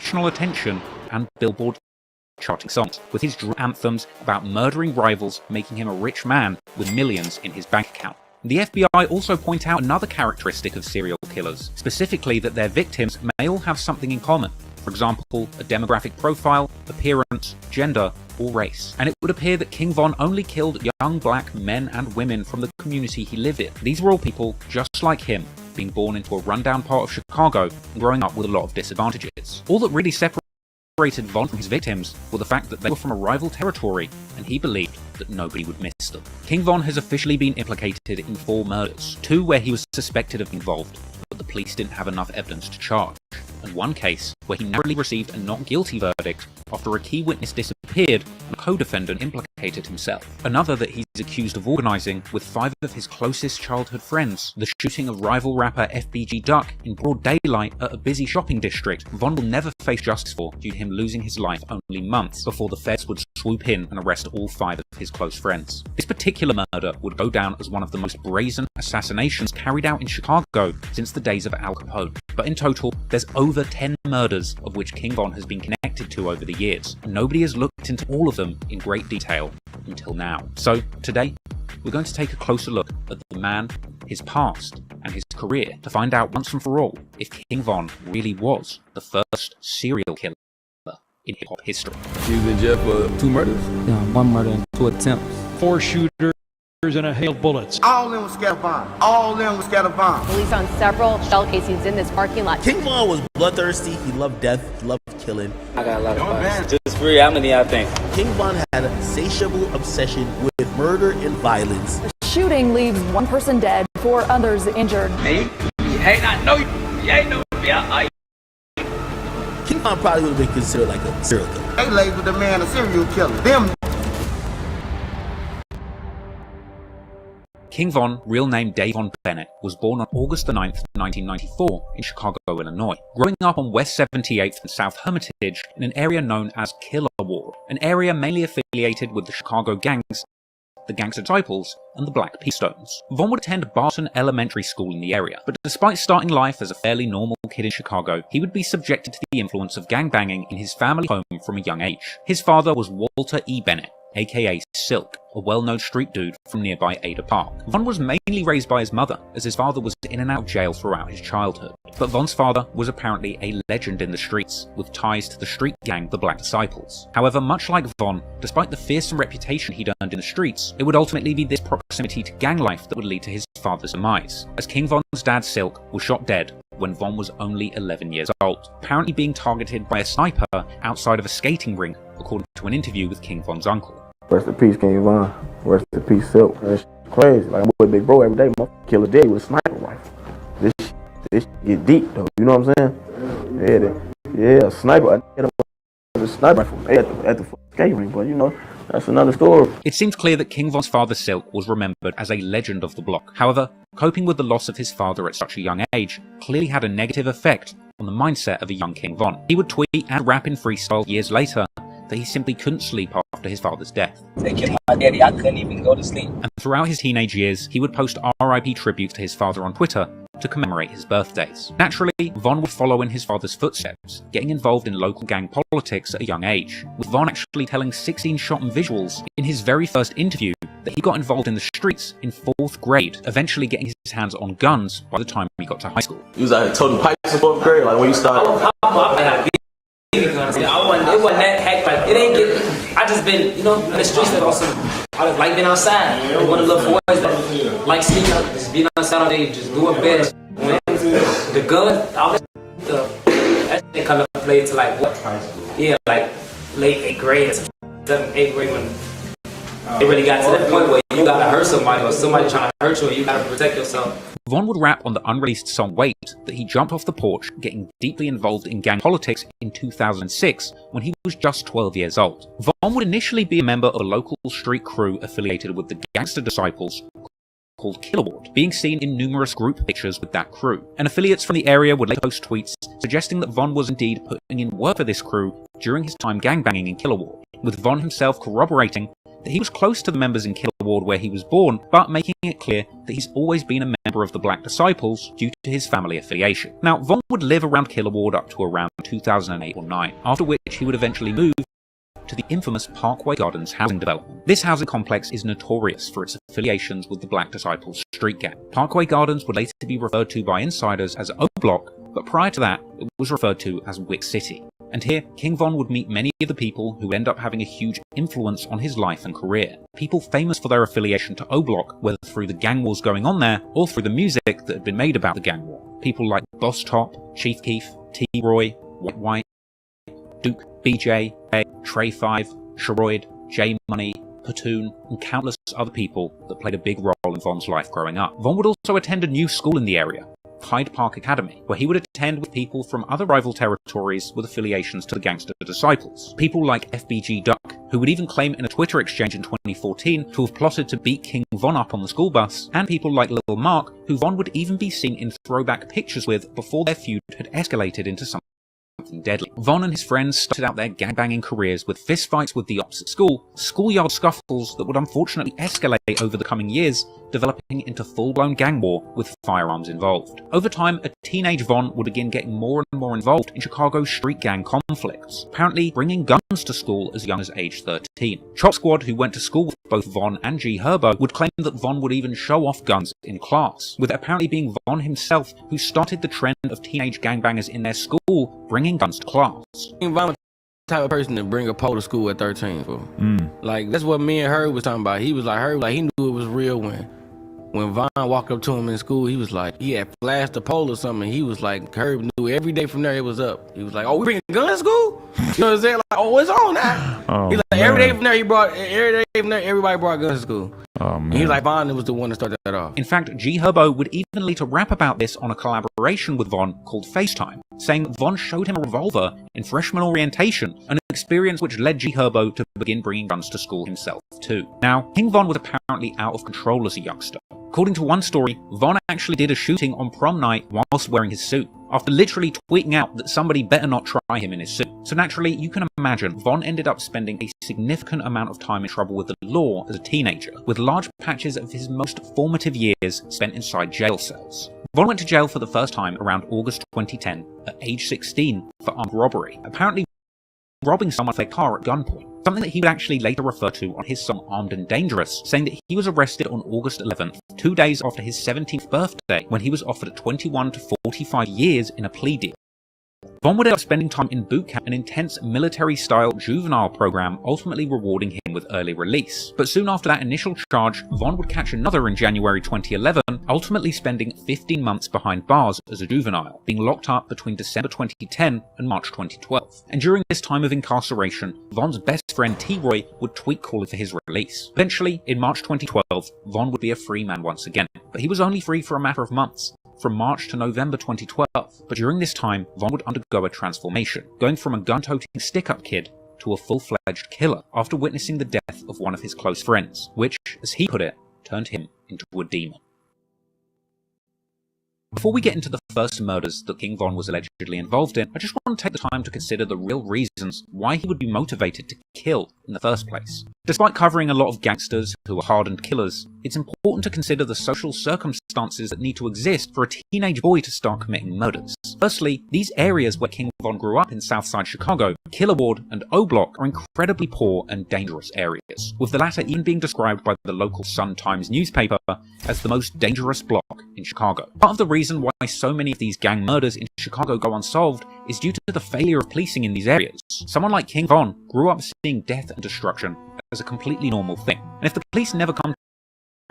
national attention and Billboard charting songs, with his anthems about murdering rivals making him a rich man with millions in his bank account. The FBI also point out another characteristic of serial killers, specifically that their victims may all have something in common. For example, a demographic profile, appearance, gender, or race. And it would appear that King Von only killed young black men and women from the community he lived in. These were all people just like him, being born into a rundown part of Chicago and growing up with a lot of disadvantages. All that really separated Von from his victims were the fact that they were from a rival territory, and he believed that nobody would miss them. King Von has officially been implicated in 4 murders, 2 where he was suspected of being involved, but the police didn't have enough evidence to charge, and 1 case where he narrowly received a not guilty verdict after a key witness disappeared and a co-defendant implicated himself. Another that he's accused of organising with 5 of his closest childhood friends, the shooting of rival rapper FBG Duck in broad daylight at a busy shopping district. Von will never face justice for due to him losing his life only months before the feds would swoop in and arrest all 5 of his close friends. This particular murder would go down as one of the most brazen assassinations carried out in Chicago since the days of Al Capone. But in total, there's over 10 murders of which King Von has been connected to over the years, and nobody has looked into all of them in great detail until now. So today, we're going to take a closer look at the man, his past, and his career to find out once and for all if King Von really was the first serial killer in hip-hop history. He was in jail for 2 murders? Yeah, 1 murder and 2 attempts. 4 shooters and a hail of bullets. All of them was scattered bomb. All of them was scattered bomb. Police found several shell casings in this parking lot. King Von was bloodthirsty. He loved death. He loved killing. I got a lot of questions. Just free, how many I think? King Von had a insatiable obsession with murder and violence. The shooting leaves 1 person dead, 4 others injured. Me? Hey, I know you ain't no me. King Von probably would have been considered like a serial killer. They labeled the man a serial killer. Them. King Von, real name Davon Bennett, was born on August 9, 1994 in Chicago, Illinois, growing up on West 78th and South Hermitage in an area known as Killer Ward, an area mainly affiliated with the Chicago gangs, the Gangster Disciples, and the Black P-Stones. Von would attend Barton Elementary School in the area, but despite starting life as a fairly normal kid in Chicago, he would be subjected to the influence of gangbanging in his family home from a young age. His father was Walter E. Bennett, aka Silk, a well-known street dude from nearby Ada Park. Von was mainly raised by his mother, as his father was in and out of jail throughout his childhood. But Von's father was apparently a legend in the streets, with ties to the street gang the Black Disciples. However, much like Von, despite the fearsome reputation he'd earned in the streets, it would ultimately be this proximity to gang life that would lead to his father's demise, as King Von's dad Silk was shot dead when Von was only 11 years old, apparently being targeted by a sniper outside of a skating rink, according to an interview with King Von's uncle. Rest in peace, King Von. Rest in peace, Silk. That's crazy. Like, I'm with Big Bro every day. Motherfucker kill a day with a sniper rifle. This get deep, though. You know what I'm saying? Yeah, a sniper. I hit him with a sniper rifle at the skate rink, but you know, that's another story. It seems clear that King Von's father Silk was remembered as a legend of the block. However, coping with the loss of his father at such a young age clearly had a negative effect on the mindset of a young King Von. He would tweet and rap in freestyle years later that he simply couldn't sleep after his father's death. They killed my daddy, I couldn't even go to sleep. And throughout his teenage years, he would post RIP tributes to his father on Twitter to commemorate his birthdays. Naturally, Von would follow in his father's footsteps, getting involved in local gang politics at a young age, with Von actually telling 16-shot and visuals in his very first interview that he got involved in the streets in 4th grade, eventually getting his hands on guns by the time he got to high school. He was like toting pipes in 4th grade, like when you started. It wasn't that heck, like, it ain't get, I just been, you know, in the streets that also, I just like being outside. One of the little boys that like sneaking out, just being outside all day, just doing bad. The gun, all that stuff, that shit come to play to like what? Yeah, like late 8th grade, 7th, 8th grade when it really got to that point where you gotta hurt somebody or somebody trying to hurt you and you gotta protect yourself. Von would rap on the unreleased song Wait that he jumped off the porch, getting deeply involved in gang politics in 2006 when he was just 12 years old. Von would initially be a member of a local street crew affiliated with the Gangster Disciples called Killer Ward, being seen in numerous group pictures with that crew. And affiliates from the area would later post tweets suggesting that Von was indeed putting in work for this crew during his time gangbanging in Killer Ward, with Von himself corroborating that he was close to the members in Killer Ward where he was born, but making it clear that he's always been a member of the Black Disciples due to his family affiliation. Now, Vaughn would live around Killer Ward up to around 2008 or 9, after which he would eventually move to the infamous Parkway Gardens housing development. This housing complex is notorious for its affiliations with the Black Disciples street gang. Parkway Gardens would later be referred to by insiders as O Block, but prior to that, it was referred to as Wick City. And here, King Von would meet many of the people who end up having a huge influence on his life and career. People famous for their affiliation to O Block, whether through the gang wars going on there, or through the music that had been made about the gang war. People like Boss Top, Chief Keef, T-Roy, White, Duke, BJ, Trey 5, Sherroid, J Money, Platoon, and countless other people that played a big role in Von's life growing up. Von would also attend a new school in the area, Hyde Park Academy, where he would attend with people from other rival territories with affiliations to the Gangster Disciples. People like FBG Duck, who would even claim in a Twitter exchange in 2014 to have plotted to beat King Von up on the school bus, and people like Lil Mark, who Von would even be seen in throwback pictures with before their feud had escalated into something deadly. Von and his friends started out their gangbanging careers with fistfights with the opposite school, schoolyard scuffles that would unfortunately escalate over the coming years, developing into full-blown gang war with firearms involved. Over time, a teenage Von would begin getting more and more involved in Chicago's street gang conflicts, apparently bringing guns to school as young as age 13. Chop Squad, who went to school with both Von and G Herbo, would claim that Von would even show off guns in class, with it apparently being Von himself who started the trend of teenage gangbangers in their school bringing guns to class. Von was the type of person to bring a pole to school at 13 for. Like, that's what me and Herb was talking about. He was like, Herb, like, he knew it was real when Von walked up to him in school. He was like, he had flashed a pole or something. He was like, Herb knew every day from there it was up. He was like, oh, we bringing guns to school? You know what I'm saying? Like, oh, it's on now. He's like, every day from there everybody brought guns to school. And he's like, Von was the one to start that off. In fact, G Herbo would even later rap about this on a collaboration with Von called FaceTime, saying that Von showed him a revolver in freshman orientation, an experience which led G Herbo to begin bringing guns to school himself too. Now, King Von was apparently out of control as a youngster. According to one story, Von actually did a shooting on prom night whilst wearing his suit, after literally tweeting out that somebody better not try him in his suit. So naturally, you can imagine, Von ended up spending a significant amount of time in trouble with the law as a teenager, with large patches of his most formative years spent inside jail cells. Von went to jail for the first time around August 2010, at age 16, for armed robbery, apparently robbing someone with their car at gunpoint, something that he would actually later refer to on his song Armed and Dangerous, saying that he was arrested on August 11th, 2 days after his 17th birthday, when he was offered 21 to 45 years in a plea deal. Von would end up spending time in boot camp, an intense military-style juvenile program, ultimately rewarding him with early release. But soon after that initial charge, Von would catch another in January 2011, ultimately spending 15 months behind bars as a juvenile, being locked up between December 2010 and March 2012. And during this time of incarceration, Von's best friend T-Roy would tweet calling for his release. Eventually, in March 2012, Von would be a free man once again, but he was only free for a matter of months, from March to November 2012, but during this time, Von would undergo a transformation, going from a gun-toting stick-up kid to a full-fledged killer after witnessing the death of one of his close friends, which, as he put it, turned him into a demon. Before we get into the first murders that King Von was allegedly involved in, I just want to take the time to consider the real reasons why he would be motivated to kill in the first place. Despite covering a lot of gangsters who are hardened killers, it's important to consider the social circumstances that need to exist for a teenage boy to start committing murders. Firstly, these areas where King Von grew up in Southside Chicago, Killer Ward and O Block, are incredibly poor and dangerous areas, with the latter even being described by the local Sun-Times newspaper as the most dangerous block in Chicago. Part of the reason why so many of these gang murders in Chicago go unsolved is due to the failure of policing in these areas. Someone like King Von grew up seeing death and destruction as a completely normal thing, and if the police never come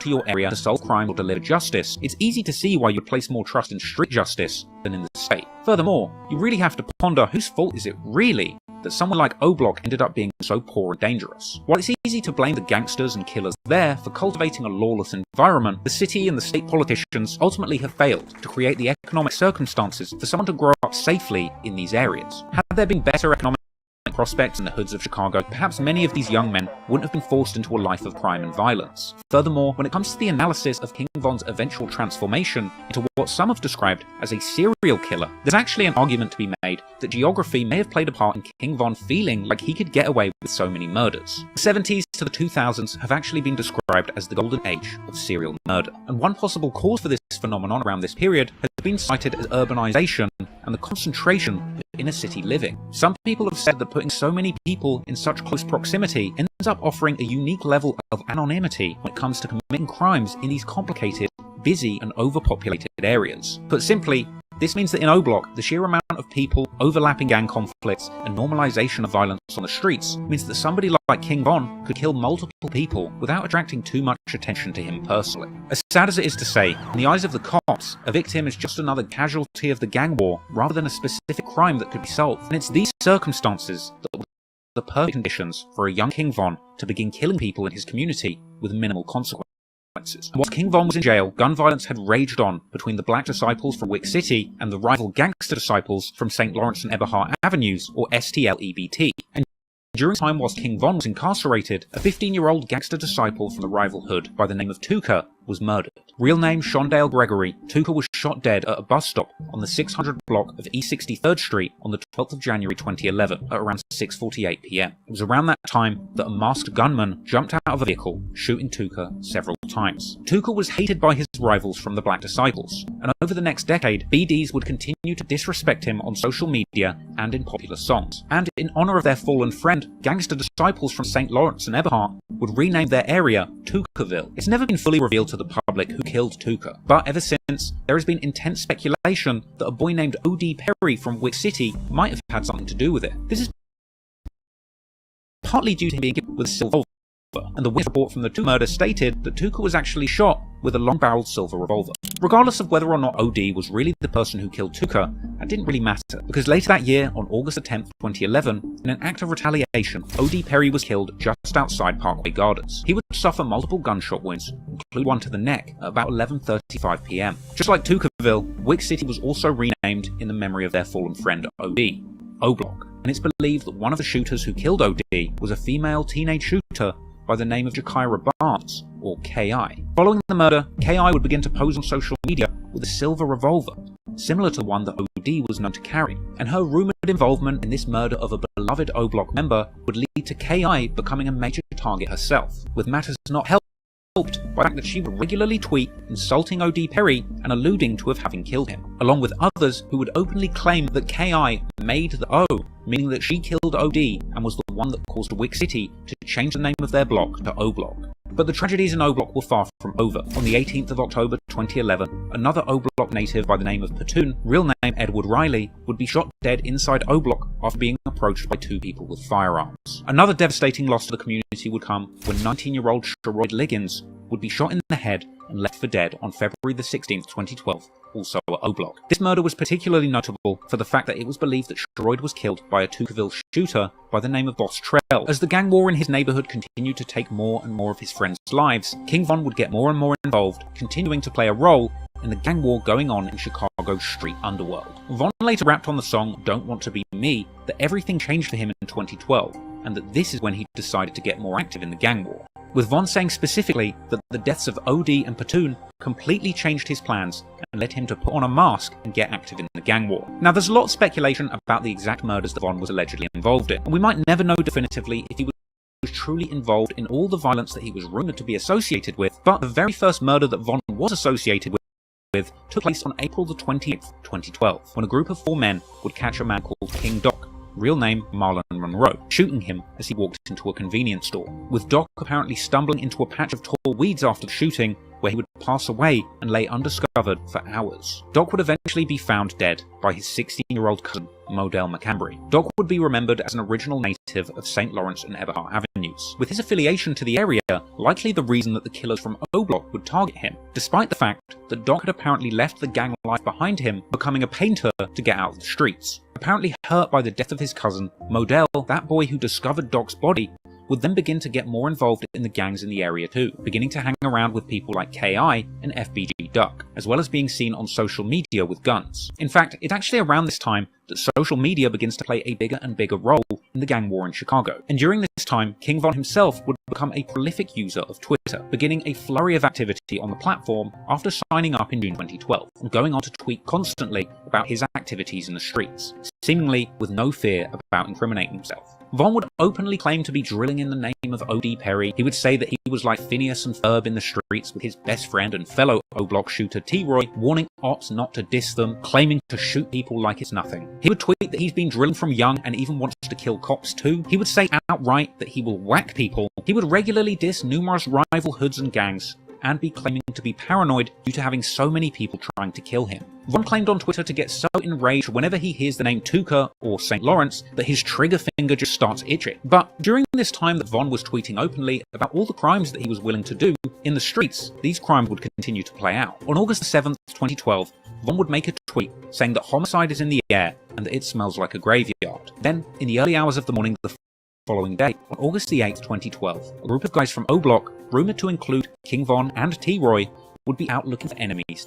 to your area to solve crime or deliver justice, it's easy to see why you'd place more trust in street justice than in the state. Furthermore, you really have to ponder whose fault is it really that someone like O Block ended up being so poor and dangerous. While it's easy to blame the gangsters and killers there for cultivating a lawless environment, the city and the state politicians ultimately have failed to create the economic circumstances for someone to grow up safely in these areas. Had there been better economic prospects in the hoods of Chicago, perhaps many of these young men wouldn't have been forced into a life of crime and violence. Furthermore, when it comes to the analysis of King Von's eventual transformation into what some have described as a serial killer, there's actually an argument to be made that geography may have played a part in King Von feeling like he could get away with so many murders. The 70s to the 2000s have actually been described as the golden age of serial murder, and one possible cause for this phenomenon around this period has been cited as urbanization and the concentration of inner city living. Some people have said that putting so many people in such close proximity ends up offering a unique level of anonymity when it comes to committing crimes in these complicated, busy and overpopulated areas. Put simply, this means that in O-Block, the sheer amount of people, overlapping gang conflicts, and normalization of violence on the streets means that somebody like King Von could kill multiple people without attracting too much attention to him personally. As sad as it is to say, in the eyes of the cops, a victim is just another casualty of the gang war rather than a specific crime that could be solved. And it's these circumstances that were the perfect conditions for a young King Von to begin killing people in his community with minimal consequences. Whilst King Von was in jail, gun violence had raged on between the Black Disciples from Wick City and the rival Gangster Disciples from St. Lawrence and Eberhart Avenues, or STLEBT. And during the time whilst King Von was incarcerated, a 15-year-old gangster disciple from the rival hood by the name of Tuka was murdered. Real name Shondale Gregory, Tuka was shot dead at a bus stop on the 600 block of East 63rd Street on the 12th of January 2011 at around 6:48 PM. It was around that time that a masked gunman jumped out of a vehicle, shooting Tuka several times. Tuka was hated by his rivals from the Black Disciples, and over the next decade, BDs would continue to disrespect him on social media and in popular songs. And in honor of their fallen friend, Gangster Disciples from St. Lawrence and Eberhart would rename their area Tukaville. It's never been fully revealed to the public who killed Tuka, but ever since, there has been intense speculation that a boy named O.D. Perry from Wick City might have had something to do with it. This is partly due to him being given with a silver revolver, and the witness report from the two murders stated that Tuka was actually shot with a long-barreled silver revolver. Regardless of whether or not OD was really the person who killed Tuka, that didn't really matter, because later that year, on August 10th, 2011, in an act of retaliation, OD Perry was killed just outside Parkway Gardens. He would suffer multiple gunshot wounds, including one to the neck, at about 11:35 PM. Just like Tukaville, Wick City was also renamed in the memory of their fallen friend OD, O-Block, and it's believed that one of the shooters who killed OD was a female teenage shooter by the name of Jakira Barnes, or KI. Following the murder, KI would begin to pose on social media with a silver revolver, similar to the one that OD was known to carry, and her rumoured involvement in this murder of a beloved O-Block member would lead to KI becoming a major target herself, with matters not helped by the fact that she would regularly tweet insulting OD Perry and alluding to having killed him, along with others who would openly claim that KI made the O, meaning that she killed OD and was the one that caused Wick City to change the name of their block to O-Block. But the tragedies in O-Block were far from over. On the 18th of October 2011, another O-Block native by the name of Platoon, real name Edward Riley, would be shot dead inside O-Block after being approached by two people with firearms. Another devastating loss to the community would come when 19-year-old Sherrod Liggins would be shot in the head and left for dead on February the 16th, 2012, also at O-Block. This murder was particularly notable for the fact that it was believed that Sherrod was killed by a Tukaville shooter by the name of Boss Trell. As the gang war in his neighbourhood continued to take more and more of his friends' lives, King Von would get more and more involved, continuing to play a role in the gang war going on in Chicago's street underworld. Von later rapped on the song Don't Want to Be Me that everything changed for him in 2012, and that this is when he decided to get more active in the gang war, with Von saying specifically that the deaths of OD and Platoon completely changed his plans and led him to put on a mask and get active in the gang war. Now, there's a lot of speculation about the exact murders that Von was allegedly involved in, and we might never know definitively if he was truly involved in all the violence that he was rumoured to be associated with, but the very first murder that Von was associated with took place on April the 28th, 2012, when a group of 4 men would catch a man called King Doc, real name Marlon Monroe, shooting him as he walked into a convenience store, with Doc apparently stumbling into a patch of tall weeds after the shooting, where he would pass away and lay undiscovered for hours. Doc would eventually be found dead by his 16-year-old cousin, Modell McCambry. Doc would be remembered as an original native of St. Lawrence and Eberhart Avenues, with his affiliation to the area likely the reason that the killers from O-Block would target him, despite the fact that Doc had apparently left the gang life behind him, becoming a painter to get out of the streets. Apparently hurt by the death of his cousin, Modell, that boy who discovered Doc's body, would then begin to get more involved in the gangs in the area too, beginning to hang around with people like KI and FBG Duck, as well as being seen on social media with guns. In fact, it's actually around this time that social media begins to play a bigger and bigger role in the gang war in Chicago. And during this time, King Von himself would become a prolific user of Twitter, beginning a flurry of activity on the platform after signing up in June 2012, and going on to tweet constantly about his activities in the streets, seemingly with no fear about incriminating himself. Von would openly claim to be drilling in the name of O.D. Perry. He would say that he was like Phineas and Ferb in the streets with his best friend and fellow O-Block shooter T-Roy, warning ops not to diss them, claiming to shoot people like it's nothing. He would tweet that he's been drilling from young and even wants to kill cops too. He would say outright that he will whack people. He would regularly diss numerous rival hoods and gangs, and be claiming to be paranoid due to having so many people trying to kill him. Von claimed on Twitter to get so enraged whenever he hears the name Tuca or St. Lawrence that his trigger finger just starts itching. But during this time that Von was tweeting openly about all the crimes that he was willing to do in the streets, these crimes would continue to play out. On August 7th, 2012, Von would make a tweet saying that homicide is in the air and that it smells like a graveyard. Then, in the early hours of the morning the following day, on August the 8th, 2012, a group of guys from O-Block, rumoured to include King Von and T-Roy, would be out looking for enemies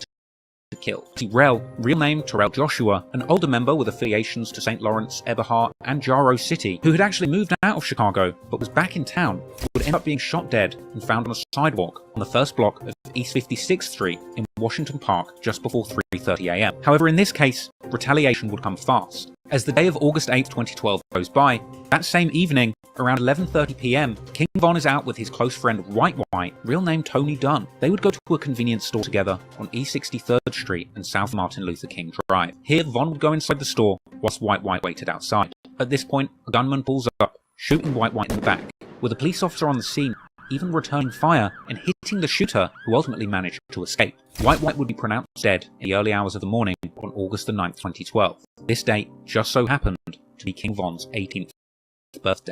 to kill. Terrell, real name Terrell Joshua, an older member with affiliations to St. Lawrence, Eberhart, and Jarrow City, who had actually moved out of Chicago but was back in town, would end up being shot dead and found on a sidewalk on the first block of East 56th Street in Washington Park just before 3:30 AM. However, in this case, retaliation would come fast. As the day of August 8th, 2012 goes by, that same evening, around 11:30 PM, King Von is out with his close friend White White, real name Tony Dunn. They would go to a convenience store together on East 63rd Street and South Martin Luther King Drive. Here, Von would go inside the store whilst White White waited outside. At this point, a gunman pulls up, shooting White White in the back, with a police officer on the scene even returning fire and hitting the shooter, who ultimately managed to escape. White White would be pronounced dead in the early hours of the morning on August the 9th, 2012. This date just so happened to be King Von's 18th birthday.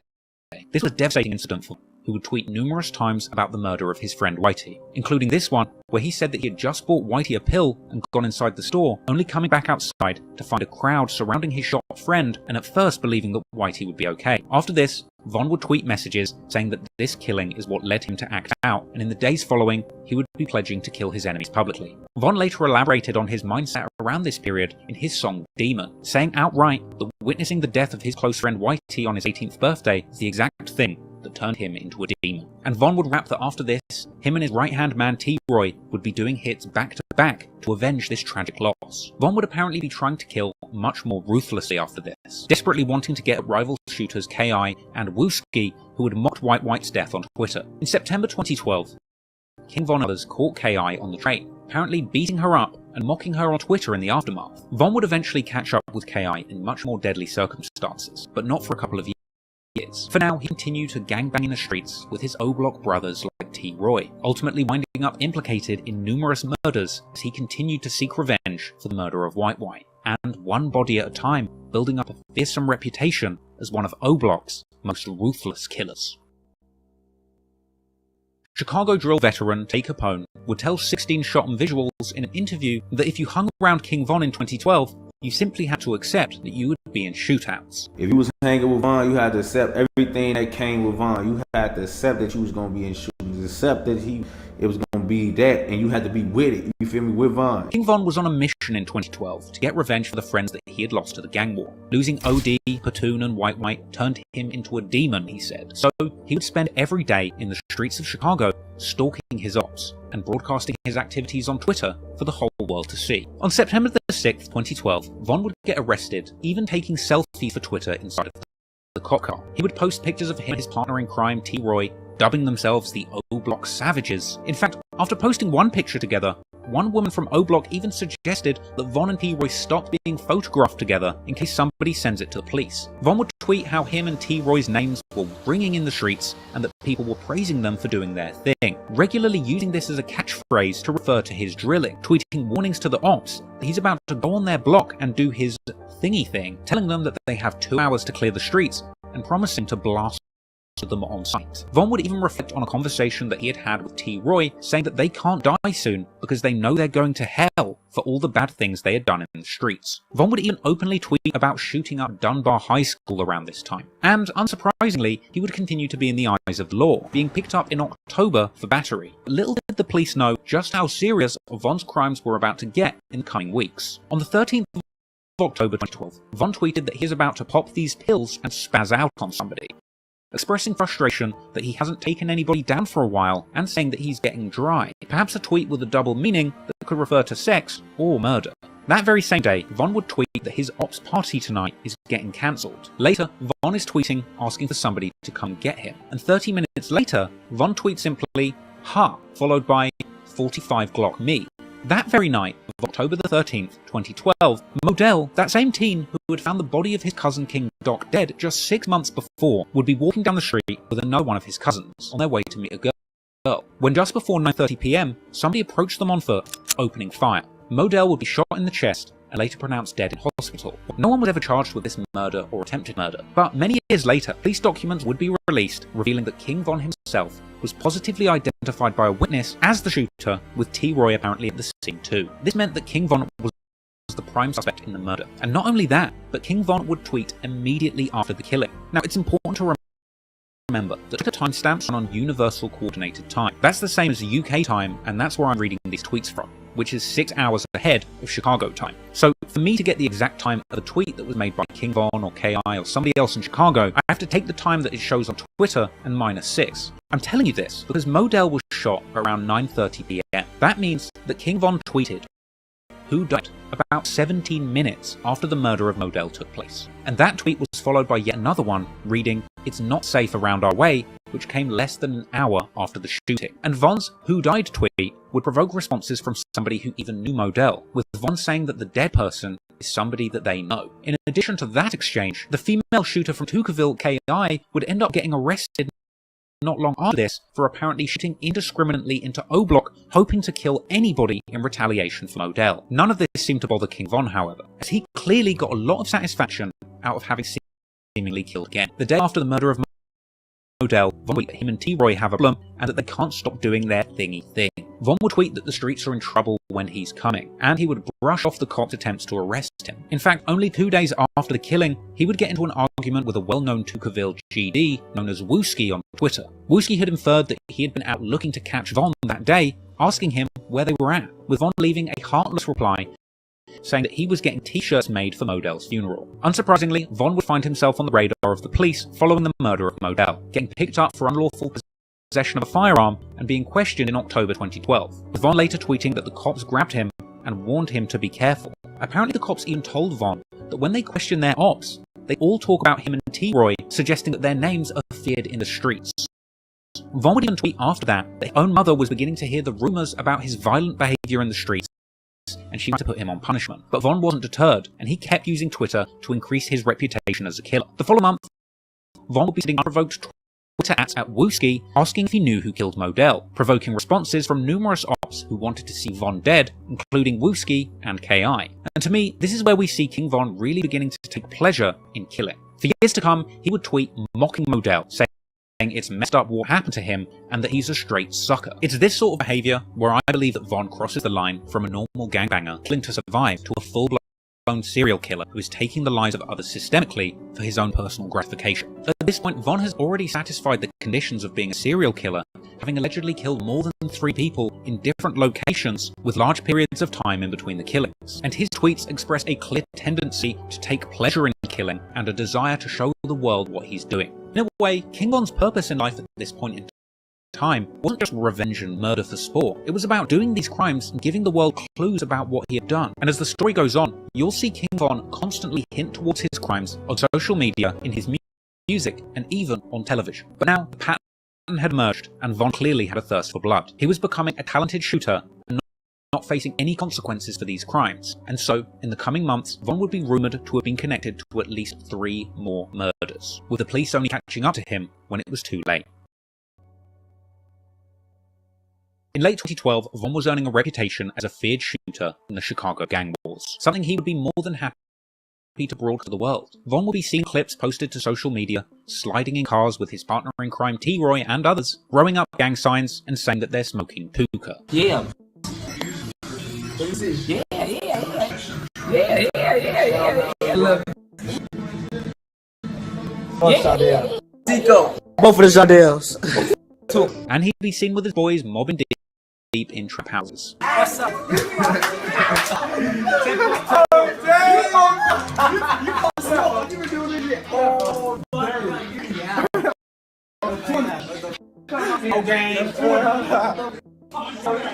This was a devastating incident for him, who would tweet numerous times about the murder of his friend Whitey, including this one where he said that he had just bought Whitey a pill and gone inside the store, only coming back outside to find a crowd surrounding his shot friend and at first believing that Whitey would be okay. After this, Von would tweet messages saying that this killing is what led him to act out, and in the days following, he would be pledging to kill his enemies publicly. Von later elaborated on his mindset around this period in his song Demon, saying outright that witnessing the death of his close friend Whitey on his 18th birthday is the exact thing that turned him into a demon. And Von would rap that after this, him and his right-hand man T-Roy would be doing hits back to back to avenge this tragic loss. Von would apparently be trying to kill much more ruthlessly after this, desperately wanting to get at rival shooters K.I. and Wooski, who had mocked White White's death on Twitter. In September 2012, King Von and others caught K.I. on the train, apparently beating her up and mocking her on Twitter in the aftermath. Von would eventually catch up with K.I. in much more deadly circumstances, but not for a couple of years. For now, he continued to gangbang in the streets with his O-Block brothers like T-Roy, ultimately winding up implicated in numerous murders as he continued to seek revenge for the murder of White White, and one body at a time, building up a fearsome reputation as one of O-Block's most ruthless killers. Chicago drill veteran Tay Capone would tell 16 Shot and Visuals in an interview that if you hung around King Von in 2012, you simply had to accept that you would be in shootouts. If you was hanging with Von, you had to accept everything that came with Von. You had to accept that you was gonna be in shootings, accept that it was gonna be that, and you had to be with it. You feel me? With Von. King Von was on a mission in 2012 to get revenge for the friends that he had lost to the gang war. Losing OD, Platoon, and White White turned him into a demon, he said. So he would spend every day in the streets of Chicago stalking his ops and broadcasting his activities on Twitter for the whole world to see. On September the 6th, 2012, Von would get arrested, even taking selfies for Twitter inside of the cop car. He would post pictures of him and his partner in crime, T-Roy, dubbing themselves the O-Block Savages. In fact, after posting one picture together, one woman from O-Block even suggested that Von and T-Roy stop being photographed together in case somebody sends it to the police. Von would tweet how him and T-Roy's names were ringing in the streets and that people were praising them for doing their thing, regularly using this as a catchphrase to refer to his drilling, tweeting warnings to the ops that he's about to go on their block and do his thingy thing, telling them that they have 2 hours to clear the streets and promising to blast them on sight. Von would even reflect on a conversation that he had had with T-Roy, saying that they can't die soon because they know they're going to hell for all the bad things they had done in the streets. Von would even openly tweet about shooting up Dunbar High School around this time. And unsurprisingly, he would continue to be in the eyes of the law, being picked up in October for battery. Little did the police know just how serious Von's crimes were about to get in the coming weeks. On the 13th of October 2012, Von tweeted that he is about to pop these pills and spaz out on somebody, expressing frustration that he hasn't taken anybody down for a while and saying that he's getting dry, perhaps a tweet with a double meaning that could refer to sex or murder. That very same day, Von would tweet that his ops party tonight is getting cancelled. Later, Von is tweeting asking for somebody to come get him, and 30 minutes later, Von tweets simply, "Ha," followed by 45 Glock me. That very night of October the 13th, 2012, Modell, that same teen who had found the body of his cousin King Doc dead just 6 months before, would be walking down the street with another one of his cousins on their way to meet a girl. When just before 9:30 PM, somebody approached them on foot, opening fire. Modell would be shot in the chest and later pronounced dead in hospital. No one was ever charged with this murder or attempted murder, but many years later, police documents would be released revealing that King Von himself was positively identified by a witness as the shooter, with T. Roy apparently at the scene too. This meant that King Von was the prime suspect in the murder. And not only that, but King Von would tweet immediately after the killing. Now, it's important to remember that Twitter timestamps run on Universal Coordinated Time. That's the same as UK time, and that's where I'm reading these tweets from, which is 6 hours ahead of Chicago time. So for me to get the exact time of the tweet that was made by King Von or KI or somebody else in Chicago, I have to take the time that it shows on Twitter and -6. I'm telling you this because Modell was shot around 9:30 PM. That means that King Von tweeted, "Who died?" about 17 minutes after the murder of Modell took place. And that tweet was followed by yet another one reading, "It's not safe around our way," which came less than an hour after the shooting. And Von's "Who died?" tweet would provoke responses from somebody who even knew Modell, with Von saying that the dead person is somebody that they know. In addition to that exchange, the female shooter from Tuckerville, KI, would end up getting arrested not long after this for apparently shooting indiscriminately into O Block, hoping to kill anybody in retaliation for Modell. None of this seemed to bother King Von, however, as he clearly got a lot of satisfaction out of having seemingly killed again. The day after the murder of Modell, Von would tweet that him and T. Roy have a problem and that they can't stop doing their thingy thing. Von would tweet that the streets are in trouble when he's coming, and he would brush off the cops' attempts to arrest him. In fact, only 2 days after the killing, he would get into an argument with a well-known Tuckerville GD known as Wooski on Twitter. Wooski had inferred that he had been out looking to catch Von that day, asking him where they were at, with Von leaving a heartless reply saying that he was getting t-shirts made for Modell's funeral. Unsurprisingly, Von would find himself on the radar of the police following the murder of Modell, getting picked up for unlawful possession of a firearm and being questioned in October 2012, with Von later tweeting that the cops grabbed him and warned him to be careful. Apparently the cops even told Von that when they question their ops, they all talk about him and T. Roy, suggesting that their names are feared in the streets. Von would even tweet after that their own mother was beginning to hear the rumours about his violent behaviour in the streets, and she tried to put him on punishment. But Von wasn't deterred, and he kept using Twitter to increase his reputation as a killer. The following month, Von would be sending unprovoked Twitter at Wooski asking if he knew who killed Modell, provoking responses from numerous ops who wanted to see Von dead, including Wooski and KI. And to me, this is where we see King Von really beginning to take pleasure in killing. For years to come, he would tweet mocking Modell, saying it's messed up what happened to him and that he's a straight sucker. It's this sort of behaviour where I believe that Von crosses the line from a normal gangbanger killing to survive to a full-blown serial killer who is taking the lives of others systemically for his own personal gratification. At this point, Von has already satisfied the conditions of being a serial killer, having allegedly killed more than 3 people in different locations with large periods of time in between the killings. And his tweets express a clear tendency to take pleasure in killing and a desire to show the world what he's doing. In a way, King Von's purpose in life at this point in time wasn't just revenge and murder for sport. It was about doing these crimes and giving the world clues about what he had done. And as the story goes on, you'll see King Von constantly hint towards his crimes on social media, in his music, and even on television. But now, the pattern had emerged, and Von clearly had a thirst for blood. He was becoming a talented shooter and not facing any consequences for these crimes. And so, in the coming months, Von would be rumoured to have been connected to at least 3 more murders, with the police only catching up to him when it was too late. In late 2012, Von was earning a reputation as a feared shooter in the Chicago gang wars, something he would be more than happy to broadcast to the world. Von will be seeing clips posted to social media, sliding in cars with his partner in crime T. Roy and others, throwing up gang signs and saying that they're smoking hookah. Yeah. Look. Tico. Both of the Jardels. And he'd be seen with his boys mobbing deep in trap houses. What's up?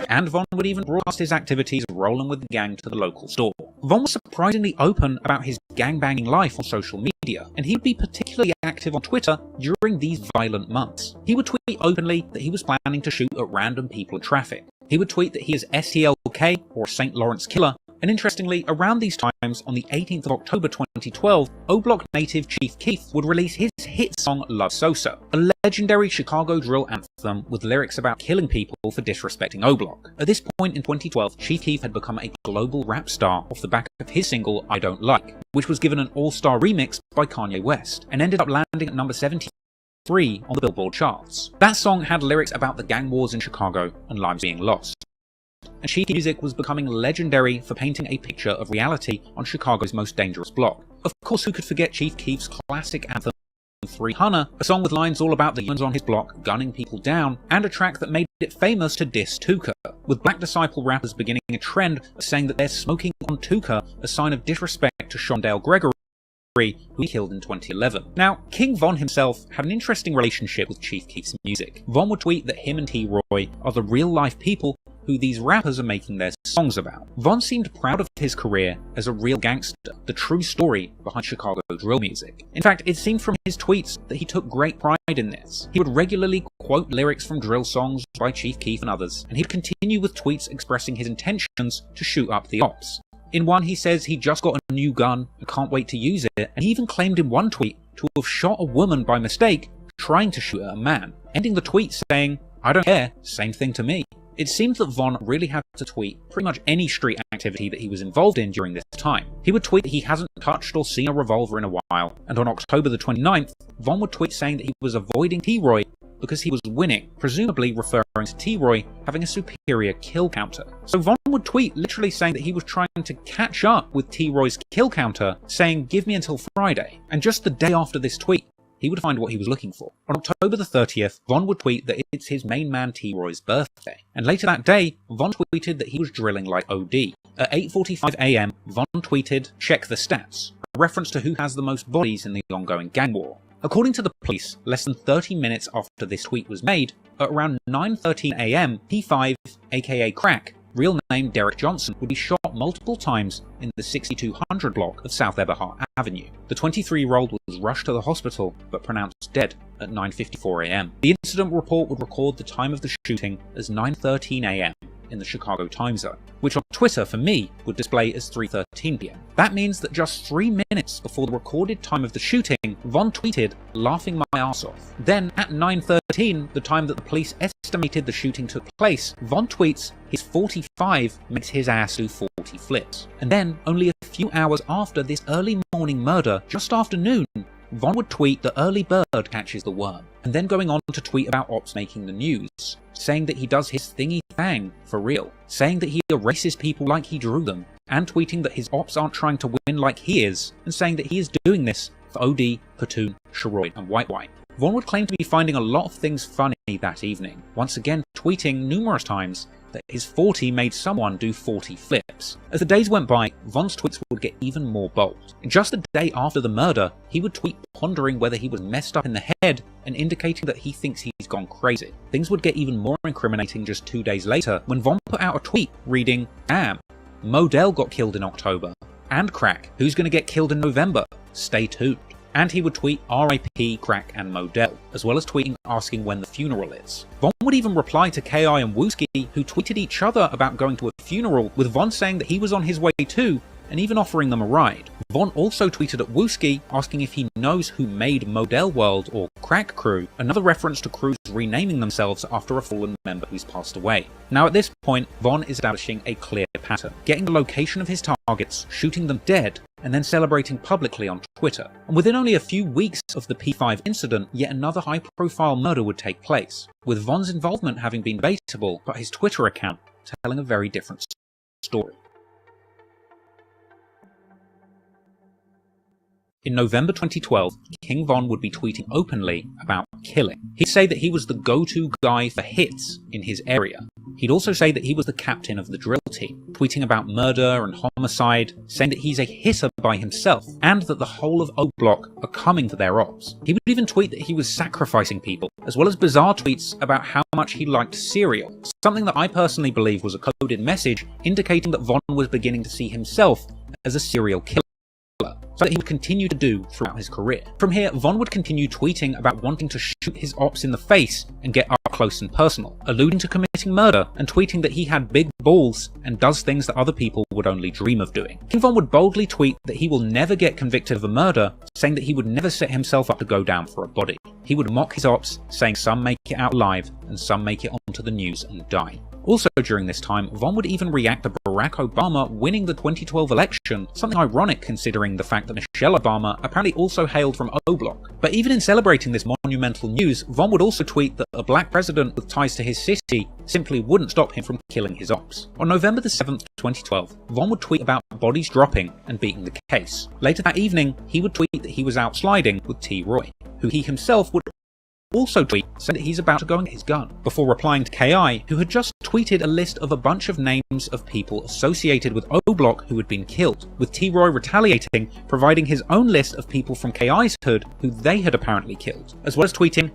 And Von would even broadcast his activities rolling with the gang to the local store. Von was surprisingly open about his gangbanging life on social media, and he would be particularly active on Twitter during these violent months. He would tweet openly that he was planning to shoot at random people in traffic. He would tweet that he is STLK, or St. Lawrence Killer, and interestingly, around these times, on the 18th of October 2012, O-Block native Chief Keef would release his hit song Love So-So, a legendary Chicago drill anthem with lyrics about killing people for disrespecting O-Block. At this point in 2012, Chief Keef had become a global rap star off the back of his single I Don't Like, which was given an all-star remix by Kanye West, and ended up landing at number 73 on the Billboard charts. That song had lyrics about the gang wars in Chicago and lives being lost. And Chief's music was becoming legendary for painting a picture of reality on Chicago's most dangerous block. Of course, who could forget Chief Keef's classic anthem 300, a song with lines all about the humans on his block gunning people down, and a track that made it famous to diss Tuka, with Black Disciple rappers beginning a trend of saying that they're smoking on Tuka, a sign of disrespect to Shondale Gregory, who he killed in 2011. Now, King Von himself had an interesting relationship with Chief Keef's music. Von would tweet that him and T-Roy are the real-life people who these rappers are making their songs about. Von seemed proud of his career as a real gangster, the true story behind Chicago drill music. In fact, it seemed from his tweets that he took great pride in this. He would regularly quote lyrics from drill songs by Chief Keef and others, and he'd continue with tweets expressing his intentions to shoot up the ops. In one, he says he just got a new gun and can't wait to use it, and he even claimed in one tweet to have shot a woman by mistake trying to shoot at a man, ending the tweet saying, "I don't care, same thing to me." It seems that Von really had to tweet pretty much any street activity that he was involved in during this time. He would tweet that he hasn't touched or seen a revolver in a while, and on October the 29th, Von would tweet saying that he was avoiding T-Roy because he was winning, presumably referring to T-Roy having a superior kill counter. So Von would tweet literally saying that he was trying to catch up with T-Roy's kill counter, saying "give me until Friday," and just the day after this tweet, he would find what he was looking for. On October the 30th, Von would tweet that it's his main man T-Roy's birthday. And later that day, Von tweeted that he was drilling like OD. At 8:45 AM, Von tweeted, "Check the stats," a reference to who has the most bodies in the ongoing gang war. According to the police, less than 30 minutes after this tweet was made, at around 9:13 AM, P5, aka Crack, real name Derek Johnson, would be shot multiple times in the 6200 block of South Eberhart Avenue. The 23-year-old was rushed to the hospital, but pronounced dead at 9:54 AM. The incident report would record the time of the shooting as 9:13 AM in the Chicago time zone, which on Twitter, for me, would display as 3:13 PM. That means that just 3 minutes before the recorded time of the shooting, Von tweeted, "laughing my ass off." Then, at 9:13, the time that the police estimated the shooting took place, Von tweets, "his 45 makes his ass do 40 flips." And then, only a few hours after this early morning murder, just after noon, Von would tweet "the early bird catches the worm," and then going on to tweet about ops making the news, saying that he does his thingy thang for real, saying that he erases people like he drew them, and tweeting that his ops aren't trying to win like he is, and saying that he is doing this for OD, Platoon, Sheroy, and White White. Von would claim to be finding a lot of things funny that evening, once again tweeting numerous times that his 40 made someone do 40 flips. As the days went by, Von's tweets would get even more bold. Just the day after the murder, he would tweet pondering whether he was messed up in the head and indicating that he thinks he's gone crazy. Things would get even more incriminating just 2 days later when Von put out a tweet reading, "Damn, Modell got killed in October. And Crack, who's gonna get killed in November? Stay tuned." And he would tweet RIP Crack and Modell, as well as tweeting asking when the funeral is. Von would even reply to KI and Wooski, who tweeted each other about going to a funeral, with Von saying that he was on his way too, and even offering them a ride. Von also tweeted at Wooski asking if he knows who made Modell World or Crack Crew, another reference to crews renaming themselves after a fallen member who's passed away. Now at this point, Von is establishing a clear pattern, getting the location of his targets, shooting them dead, and then celebrating publicly on Twitter. And within only a few weeks of the P5 incident, yet another high-profile murder would take place, with Von's involvement having been debatable, but his Twitter account telling a very different story. In November 2012, King Von would be tweeting openly about killing. He'd say that he was the go-to guy for hits in his area. He'd also say that he was the captain of the drill team, tweeting about murder and homicide, saying that he's a hitter by himself, and that the whole of O Block are coming for their ops. He would even tweet that he was sacrificing people, as well as bizarre tweets about how much he liked cereal, something that I personally believe was a coded message indicating that Von was beginning to see himself as a serial killer, so that he would continue to do throughout his career. From here, Von would continue tweeting about wanting to shoot his ops in the face and get up close and personal, alluding to committing murder and tweeting that he had big balls and does things that other people would only dream of doing. King Von would boldly tweet that he will never get convicted of a murder, saying that he would never set himself up to go down for a body. He would mock his ops, saying some make it out alive and some make it onto the news and die. Also during this time, Von would even react to Barack Obama winning the 2012 election, something ironic considering the fact that Michelle Obama apparently also hailed from O Block. But even in celebrating this monumental news, Von would also tweet that a black president with ties to his city simply wouldn't stop him from killing his ops. On November the 7th, 2012, Von would tweet about bodies dropping and beating the case. Later that evening, he would tweet that he was out sliding with T. Roy, who he himself would also tweet saying that he's about to go and get his gun, before replying to KI, who had just tweeted a list of a bunch of names of people associated with O Block who had been killed, with T. Roy retaliating, providing his own list of people from KI's hood who they had apparently killed, as well as tweeting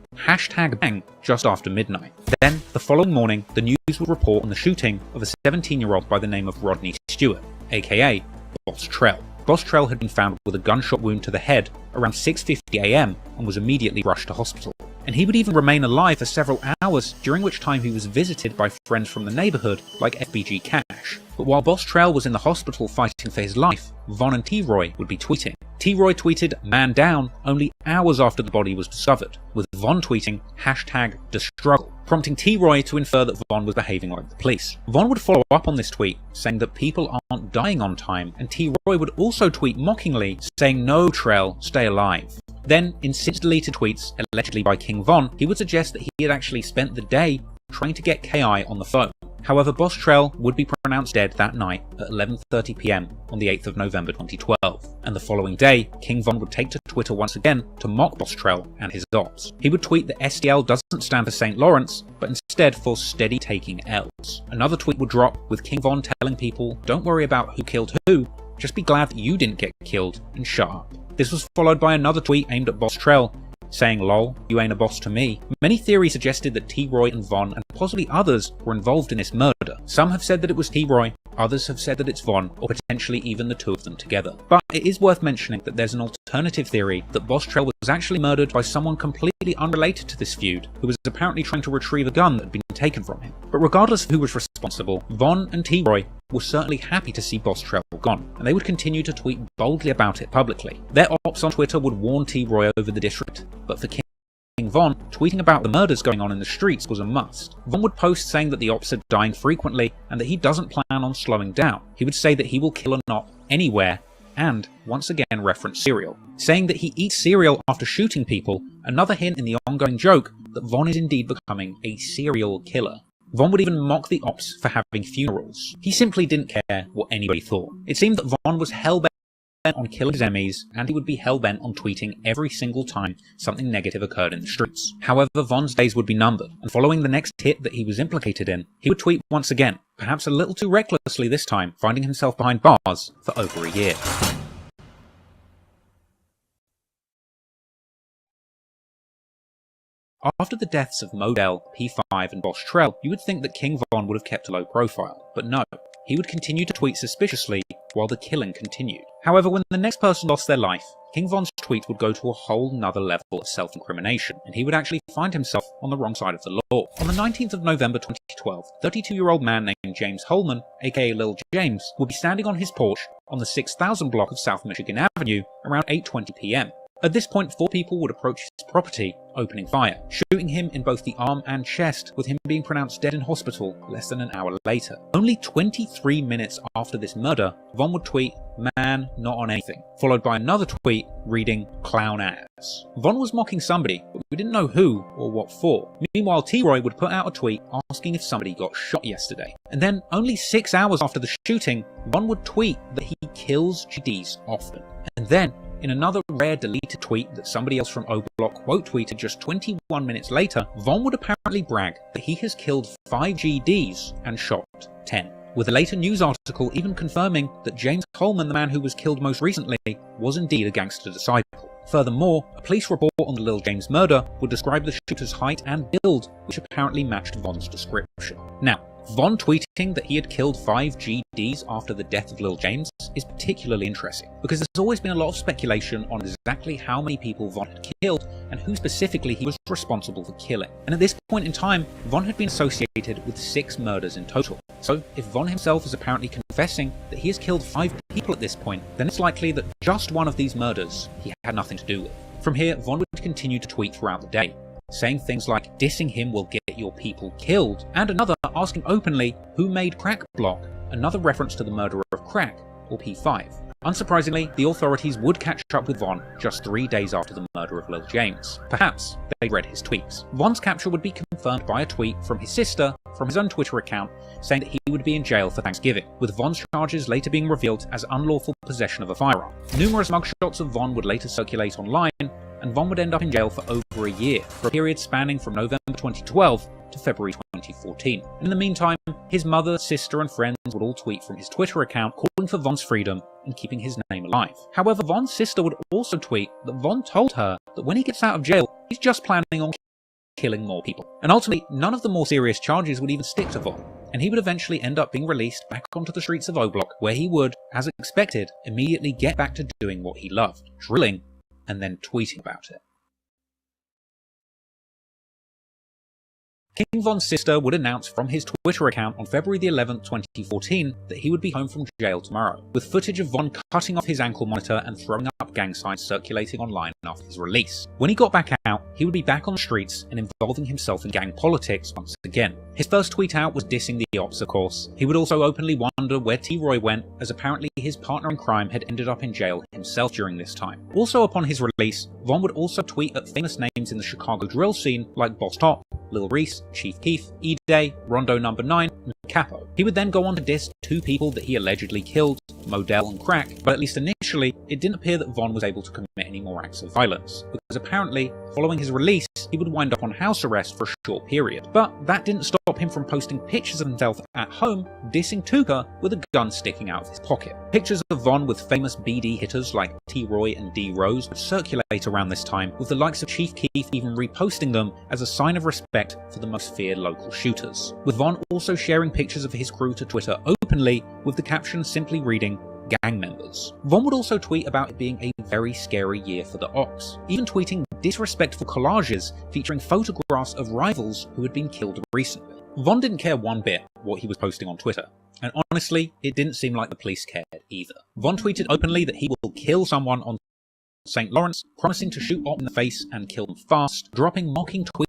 #bang just after midnight. Then, the following morning, the news would report on the shooting of a 17-year-old by the name of Rodney Stewart, aka Boss Trell. Boss Trell had been found with a gunshot wound to the head around 6:50 AM and was immediately rushed to hospital. And he would even remain alive for several hours, during which time he was visited by friends from the neighbourhood like FBG Cash. But while Boss Trell was in the hospital fighting for his life, Von and T. Roy would be tweeting. T. Roy tweeted "man down" only hours after the body was discovered, with Von tweeting #thestruggle, prompting T. Roy to infer that Von was behaving like the police. Von would follow up on this tweet, saying that people aren't dying on time, and T. Roy would also tweet mockingly, saying "no, Trell, stay alive." Then, in since deleted tweets, allegedly by King Von, he would suggest that he had actually spent the day trying to get KI on the phone. However, Boss Trell would be pronounced dead that night at 11:30 PM on the 8th of November 2012, and the following day, King Von would take to Twitter once again to mock Boss Trell and his ops. He would tweet that STL doesn't stand for St. Lawrence, but instead for steady taking L's. Another tweet would drop with King Von telling people, "Don't worry about who killed who, just be glad that you didn't get killed and shut up." This was followed by another tweet aimed at Boss Trell, saying "lol, you ain't a boss to me." Many theories suggested that T. Roy and Von and possibly others were involved in this murder. Some have said that it was T. Roy, others have said that it's Von, or potentially even the two of them together. But it is worth mentioning that there's an alternative theory that Boss Trell was actually murdered by someone completely unrelated to this feud, who was apparently trying to retrieve a gun that had been taken from him. But regardless of who was responsible, Von and T. Roy were certainly happy to see Boss Trell gone, and they would continue to tweet boldly about it publicly. Their ops on Twitter would warn T. Roy over the district, but for King Von, tweeting about the murders going on in the streets was a must. Von would post saying that the ops are dying frequently and that he doesn't plan on slowing down. He would say that he will kill an op anywhere, and once again reference cereal, saying that he eats cereal after shooting people, another hint in the ongoing joke that Von is indeed becoming a serial killer. Von would even mock the ops for having funerals. He simply didn't care what anybody thought. It seemed that Von was hell-bent on killing his enemies, and he would be hell-bent on tweeting every single time something negative occurred in the streets. However, Von's days would be numbered, and following the next hit that he was implicated in, he would tweet once again, perhaps a little too recklessly this time, finding himself behind bars for over a year. After the deaths of Modell, P5 and Boss Trell, you would think that King Von would have kept a low profile, but no. He would continue to tweet suspiciously while the killing continued. However, when the next person lost their life, King Von's tweets would go to a whole nother level of self-incrimination, and he would actually find himself on the wrong side of the law. On the 19th of November 2012, 32-year-old man named James Holman, aka Lil James, would be standing on his porch on the 6000 block of South Michigan Avenue around 8:20 PM. At this point, 4 people would approach his property, opening fire, shooting him in both the arm and chest, with him being pronounced dead in hospital less than an hour later. Only 23 minutes after this murder, Von would tweet, "Man, not on anything," followed by another tweet reading, "clown ass." Von was mocking somebody, but we didn't know who or what for. Meanwhile, T. Roy would put out a tweet asking if somebody got shot yesterday. And then, only 6 hours after the shooting, Von would tweet that he kills GDs often. And then, in another rare deleted tweet that somebody else from O Block quote tweeted just 21 minutes later, Von would apparently brag that he has killed 5 GDs and shot 10. With a later news article even confirming that James Coleman, the man who was killed most recently, was indeed a gangster disciple. Furthermore, a police report on the Lil James murder would describe the shooter's height and build, which apparently matched Von's description. Now, Von tweeting that he had killed 5 GDs after the death of Lil James is particularly interesting, because there's always been a lot of speculation on exactly how many people Von had killed and who specifically he was responsible for killing. And at this point in time, Von had been associated with 6 murders in total. So if Von himself is apparently confessing that he has killed 5 people at this point, then it's likely that just one of these murders he had nothing to do with. From here, Von would continue to tweet throughout the day, saying things like dissing him will get your people killed, and another asking openly who made Crack Block, another reference to the murderer of Crack, or P5. Unsurprisingly, the authorities would catch up with Von just 3 days after the murder of Lil James. Perhaps they read his tweets. Von's capture would be confirmed by a tweet from his sister from his own Twitter account saying that he would be in jail for Thanksgiving, with Von's charges later being revealed as unlawful possession of a firearm. Numerous mugshots of Von would later circulate online, and Von would end up in jail for over a year, for a period spanning from November 2012 to February 2014. In the meantime, his mother, sister and friends would all tweet from his Twitter account calling for Von's freedom and keeping his name alive. However, Von's sister would also tweet that Von told her that when he gets out of jail, he's just planning on killing more people. And ultimately, none of the more serious charges would even stick to Von, and he would eventually end up being released back onto the streets of O Block, where he would, as expected, immediately get back to doing what he loved, drilling and then tweeting about it. King Von's sister would announce from his Twitter account on February the 11th, 2014 that he would be home from jail tomorrow, with footage of Von cutting off his ankle monitor and throwing up gang signs circulating online after his release. When he got back out, he would be back on the streets and involving himself in gang politics once again. His first tweet out was dissing the ops, of course. He would also openly wonder where T-Roy went, as apparently his partner in crime had ended up in jail himself during this time. Also upon his release, Von would also tweet at famous names in the Chicago drill scene like Boss Top, Lil Reese, Chief Keef, E-Day, Rondo No. 9, and Capo. He would then go on to diss 2 people that he allegedly killed, Modell and Crack, but at least initially, it didn't appear that Von was able to commit any more acts of violence, because apparently, following his release, he would wind up on house arrest for a short period. But that didn't stop him from posting pictures of himself at home, dissing Tuka with a gun sticking out of his pocket. Pictures of Von with famous BD hitters like T-Roy and D-Rose would circulate around this time, with the likes of Chief Keef even reposting them as a sign of respect for the most feared local shooters, with Von also sharing pictures of his crew to Twitter openly, with the caption simply reading, gang members. Von would also tweet about it being a very scary year for the Ops, even tweeting disrespectful collages featuring photographs of rivals who had been killed recently. Von didn't care one bit what he was posting on Twitter, and honestly, it didn't seem like the police cared either. Von tweeted openly that he will kill someone on St. Lawrence, promising to shoot Op in the face and kill them fast, dropping mocking tweets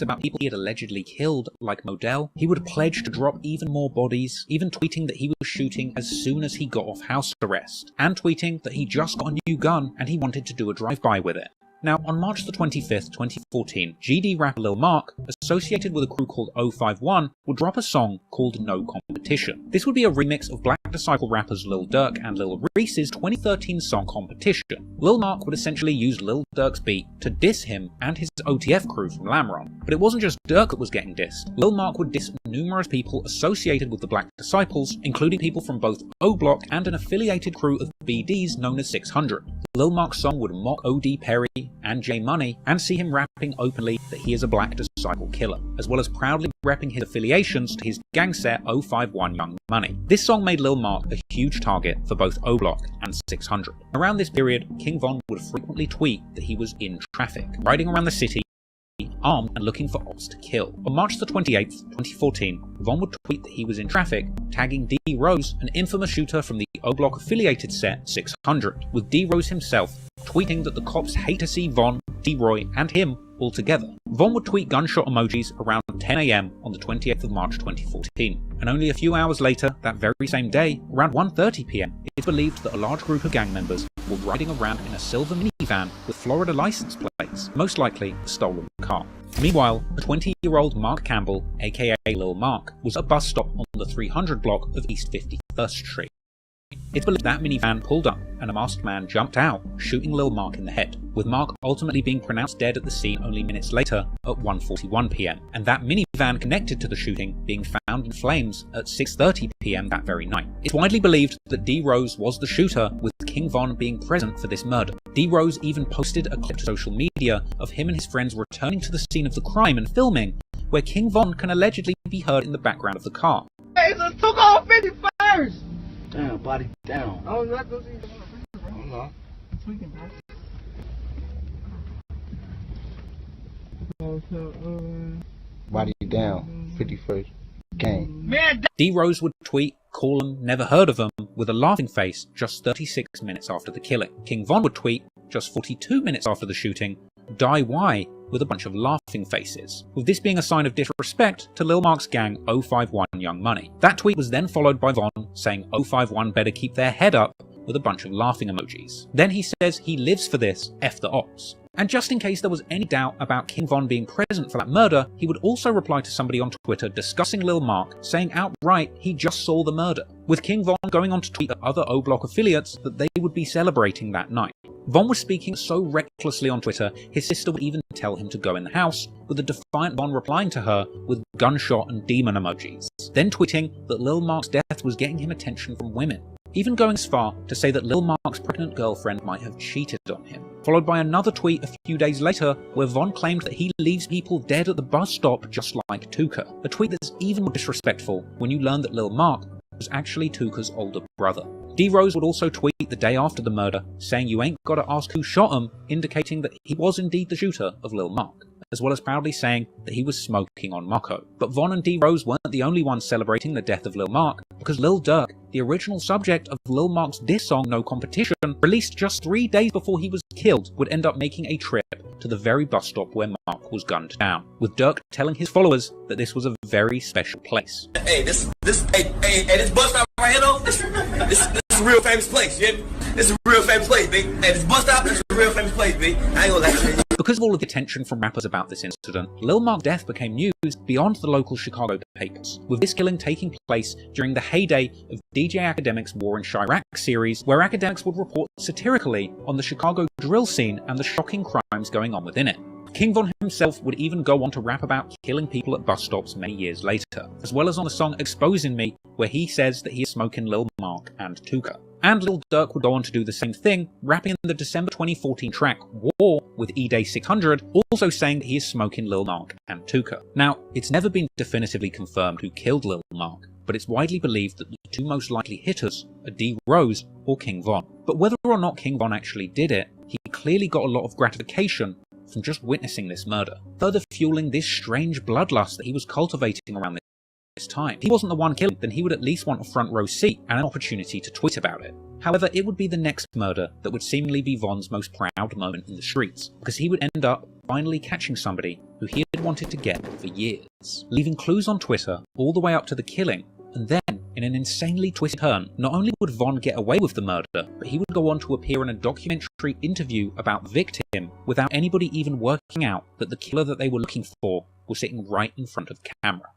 about people he had allegedly killed, like Modell. He would pledge to drop even more bodies, even tweeting that he was shooting as soon as he got off house arrest, and tweeting that he just got a new gun and he wanted to do a drive-by with it. Now, on March the 25th, 2014, GD rapper Lil Mark, associated with a crew called 051, would drop a song called No Competition. This would be a remix of Black Disciple rappers Lil Durk and Lil Reese's 2013 song Competition. Lil Mark would essentially use Lil Durk's beat to diss him and his OTF crew from Lamron. But it wasn't just Durk that was getting dissed. Lil Mark would diss numerous people associated with the Black Disciples, including people from both O Block and an affiliated crew of BDs known as 600. Lil Mark's song would mock OD Perry and J Money, and see him rapping openly that he is a Black Disciple killer, as well as proudly repping his affiliations to his gang set 051 Young Money. This song made Lil Mark a huge target for both O Block and 600. Around this period, King Von would frequently tweet that he was in traffic, riding around the city armed and looking for ops to kill. On March the 28th, 2014, Von would tweet that he was in traffic, tagging D-Rose, an infamous shooter from the O Block affiliated set 600, with D-Rose himself tweeting that the cops hate to see Von, D-Roy, and him all together. Von would tweet gunshot emojis around 10 AM on the 28th of March 2014, and only a few hours later, that very same day, around 1:30 PM, it's believed that a large group of gang members were riding around in a silver minivan with Florida license plates, most likely a stolen car. Meanwhile, a 20-year-old Mark Campbell, aka Lil Mark, was at a bus stop on the 300 block of East 51st Street. It's believed that minivan pulled up and a masked man jumped out, shooting Lil Mark in the head, with Mark ultimately being pronounced dead at the scene only minutes later at 1:41 PM, and that minivan connected to the shooting being found in flames at 6:30 PM that very night. It's widely believed that D. Rose was the shooter, with King Von being present for this murder. D. Rose even posted a clip to social media of him and his friends returning to the scene of the crime and filming, where King Von can allegedly be heard in the background of the car. Hey, just took off 51st. Damn, body down. I was not going to see you. Tweaking, bro. Body down. 51st. Gang. Man, D. Rose would tweet, "Call 'em, never heard of 'em," with a laughing face just 36 minutes after the killing. King Von would tweet, just 42 minutes after the shooting, "Die why?" with a bunch of laughing faces, with this being a sign of disrespect to Lil Mark's gang 051 Young Money. That tweet was then followed by Von saying 051 better keep their head up with a bunch of laughing emojis. Then he says he lives for this, F the ops. And just in case there was any doubt about King Von being present for that murder, he would also reply to somebody on Twitter discussing Lil Mark, saying outright he just saw the murder, with King Von going on to tweet at other O-Block affiliates that they would be celebrating that night. Von was speaking so recklessly on Twitter, his sister would even tell him to go in the house, with a defiant Von replying to her with gunshot and demon emojis, then tweeting that Lil Mark's death was getting him attention from women, even going as far to say that Lil Mark's pregnant girlfriend might have cheated on him. Followed by another tweet a few days later where Von claimed that he leaves people dead at the bus stop just like Tuka, a tweet that's even more disrespectful when you learn that Lil Mark was actually Tuka's older brother. D. Rose would also tweet the day after the murder, saying you ain't gotta ask who shot him, indicating that he was indeed the shooter of Lil Mark, as well as proudly saying that he was smoking on Mocco. But Von and D. Rose weren't the only ones celebrating the death of Lil Mark, because Lil Durk, the original subject of Lil Mark's diss song No Competition, released just 3 days before he was killed, would end up making a trip to the very bus stop where Mark was gunned down, with Durk telling his followers that this was a very special place. Hey, this bus stop right here though, this is a real famous place, yeah? This is a real famous place, big. Hey, this bus stop is a real famous place, big. I ain't gonna lie to you. Because of all of the attention from rappers about this incident, Lil Mark's death became news beyond the local Chicago papers, with this killing taking place during the heyday of DJ Academic's War in Chirac series, where Academics would report satirically on the Chicago drill scene and the shocking crimes going on within it. King Von himself would even go on to rap about killing people at bus stops many years later, as well as on the song Exposing Me, where he says that he is smoking Lil Mark and Tuka. And Lil Durk would go on to do the same thing, rapping in the December 2014 track War with E-Day 600, also saying that he is smoking Lil Mark and Tuka. Now, it's never been definitively confirmed who killed Lil Mark, but it's widely believed that the two most likely hitters are D. Rose or King Von. But whether or not King Von actually did it, he clearly got a lot of gratification from just witnessing this murder, further fueling this strange bloodlust that he was cultivating around this time. If he wasn't the one killing, then he would at least want a front row seat and an opportunity to tweet about it. However, it would be the next murder that would seemingly be Von's most proud moment in the streets, because he would end up finally catching somebody who he had wanted to get for years, leaving clues on Twitter all the way up to the killing. And then, in an insanely twisted turn, not only would Von get away with the murder, but he would go on to appear in a documentary interview about the victim without anybody even working out that the killer that they were looking for was sitting right in front of camera.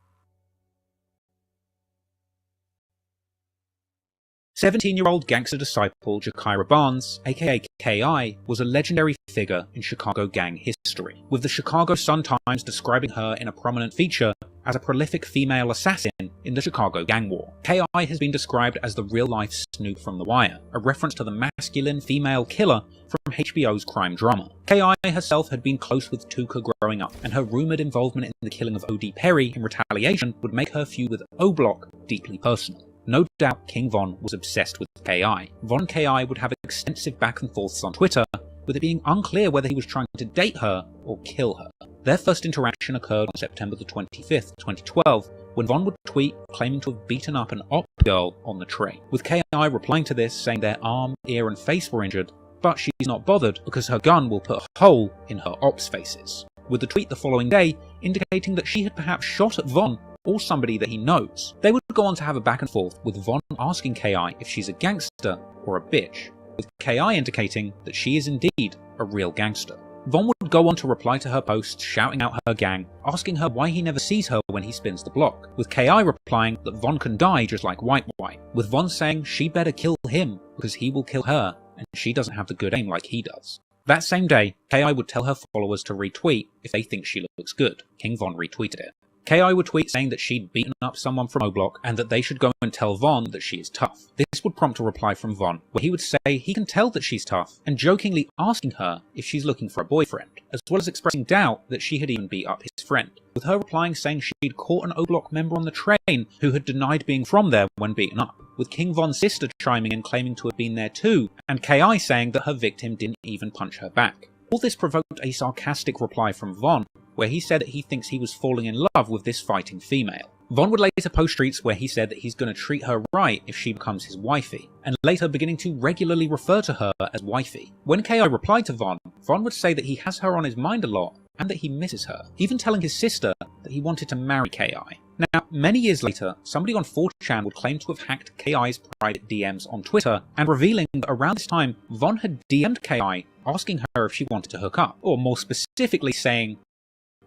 17-year-old gangster disciple Jakira Barnes, aka K.I., was a legendary figure in Chicago gang history, with the Chicago Sun-Times describing her in a prominent feature as a prolific female assassin in the Chicago gang war. K.I. has been described as the real-life Snoop from The Wire, a reference to the masculine female killer from HBO's crime drama. K.I. herself had been close with Tuka growing up, and her rumoured involvement in the killing of O.D. Perry in retaliation would make her feud with O-Block deeply personal. No doubt King Von was obsessed with K.I. Von and K.I. would have extensive back and forths on Twitter, with it being unclear whether he was trying to date her or kill her. Their first interaction occurred on September the 25th, 2012, when Von would tweet claiming to have beaten up an op girl on the train, with K.I. replying to this saying their arm, ear and face were injured, but she's not bothered because her gun will put a hole in her ops faces, with the tweet the following day indicating that she had perhaps shot at Von or somebody that he knows. They would go on to have a back and forth, with Von asking K.I. if she's a gangster or a bitch, with K.I. indicating that she is indeed a real gangster. Von would would go on to reply to her posts shouting out her gang, asking her why he never sees her when he spins the block, with KI replying that Von can die just like White White, with Von saying she better kill him because he will kill her and she doesn't have the good aim like he does. That same day, KI would tell her followers to retweet if they think she looks good. King Von retweeted it. KI would tweet saying that she'd beaten up someone from O-Block and that they should go and tell Von that she is tough. This would prompt a reply from Von, where he would say he can tell that she's tough, and jokingly asking her if she's looking for a boyfriend, as well as expressing doubt that she had even beat up his friend, with her replying saying she'd caught an O-Block member on the train who had denied being from there when beaten up, with King Von's sister chiming in claiming to have been there too, and KI saying that her victim didn't even punch her back. All this provoked a sarcastic reply from Von, where he said that he thinks he was falling in love with this fighting female. Von would later post tweets where he said that he's going to treat her right if she becomes his wifey, and later beginning to regularly refer to her as wifey. When KI replied to Von, Von would say that he has her on his mind a lot and that he misses her, even telling his sister that he wanted to marry KI. Now, many years later, somebody on 4chan would claim to have hacked KI's private DMs on Twitter, and revealing that around this time, Von had DM'd KI asking her if she wanted to hook up, or more specifically saying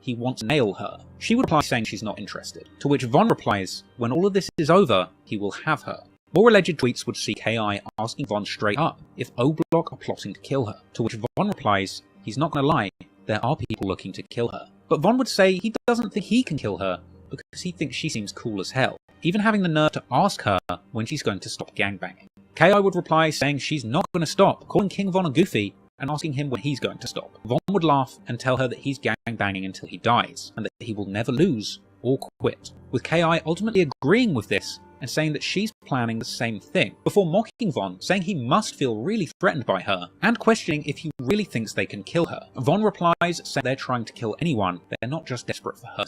he wants to nail her. She would reply saying she's not interested, to which Von replies, when all of this is over, he will have her. More alleged tweets would see KI asking Von straight up if O-Block are plotting to kill her, to which Von replies, he's not gonna lie, there are people looking to kill her. But Von would say he doesn't think he can kill her because he thinks she seems cool as hell, even having the nerve to ask her when she's going to stop gangbanging. KI would reply saying she's not going to stop, calling King Von a goofy and asking him when he's going to stop. Von would laugh and tell her that he's gangbanging until he dies, and that he will never lose or quit, with KI ultimately agreeing with this and saying that she's planning the same thing, before mocking Von, saying he must feel really threatened by her, and questioning if he really thinks they can kill her. Von replies saying they're trying to kill anyone, they're not just desperate for her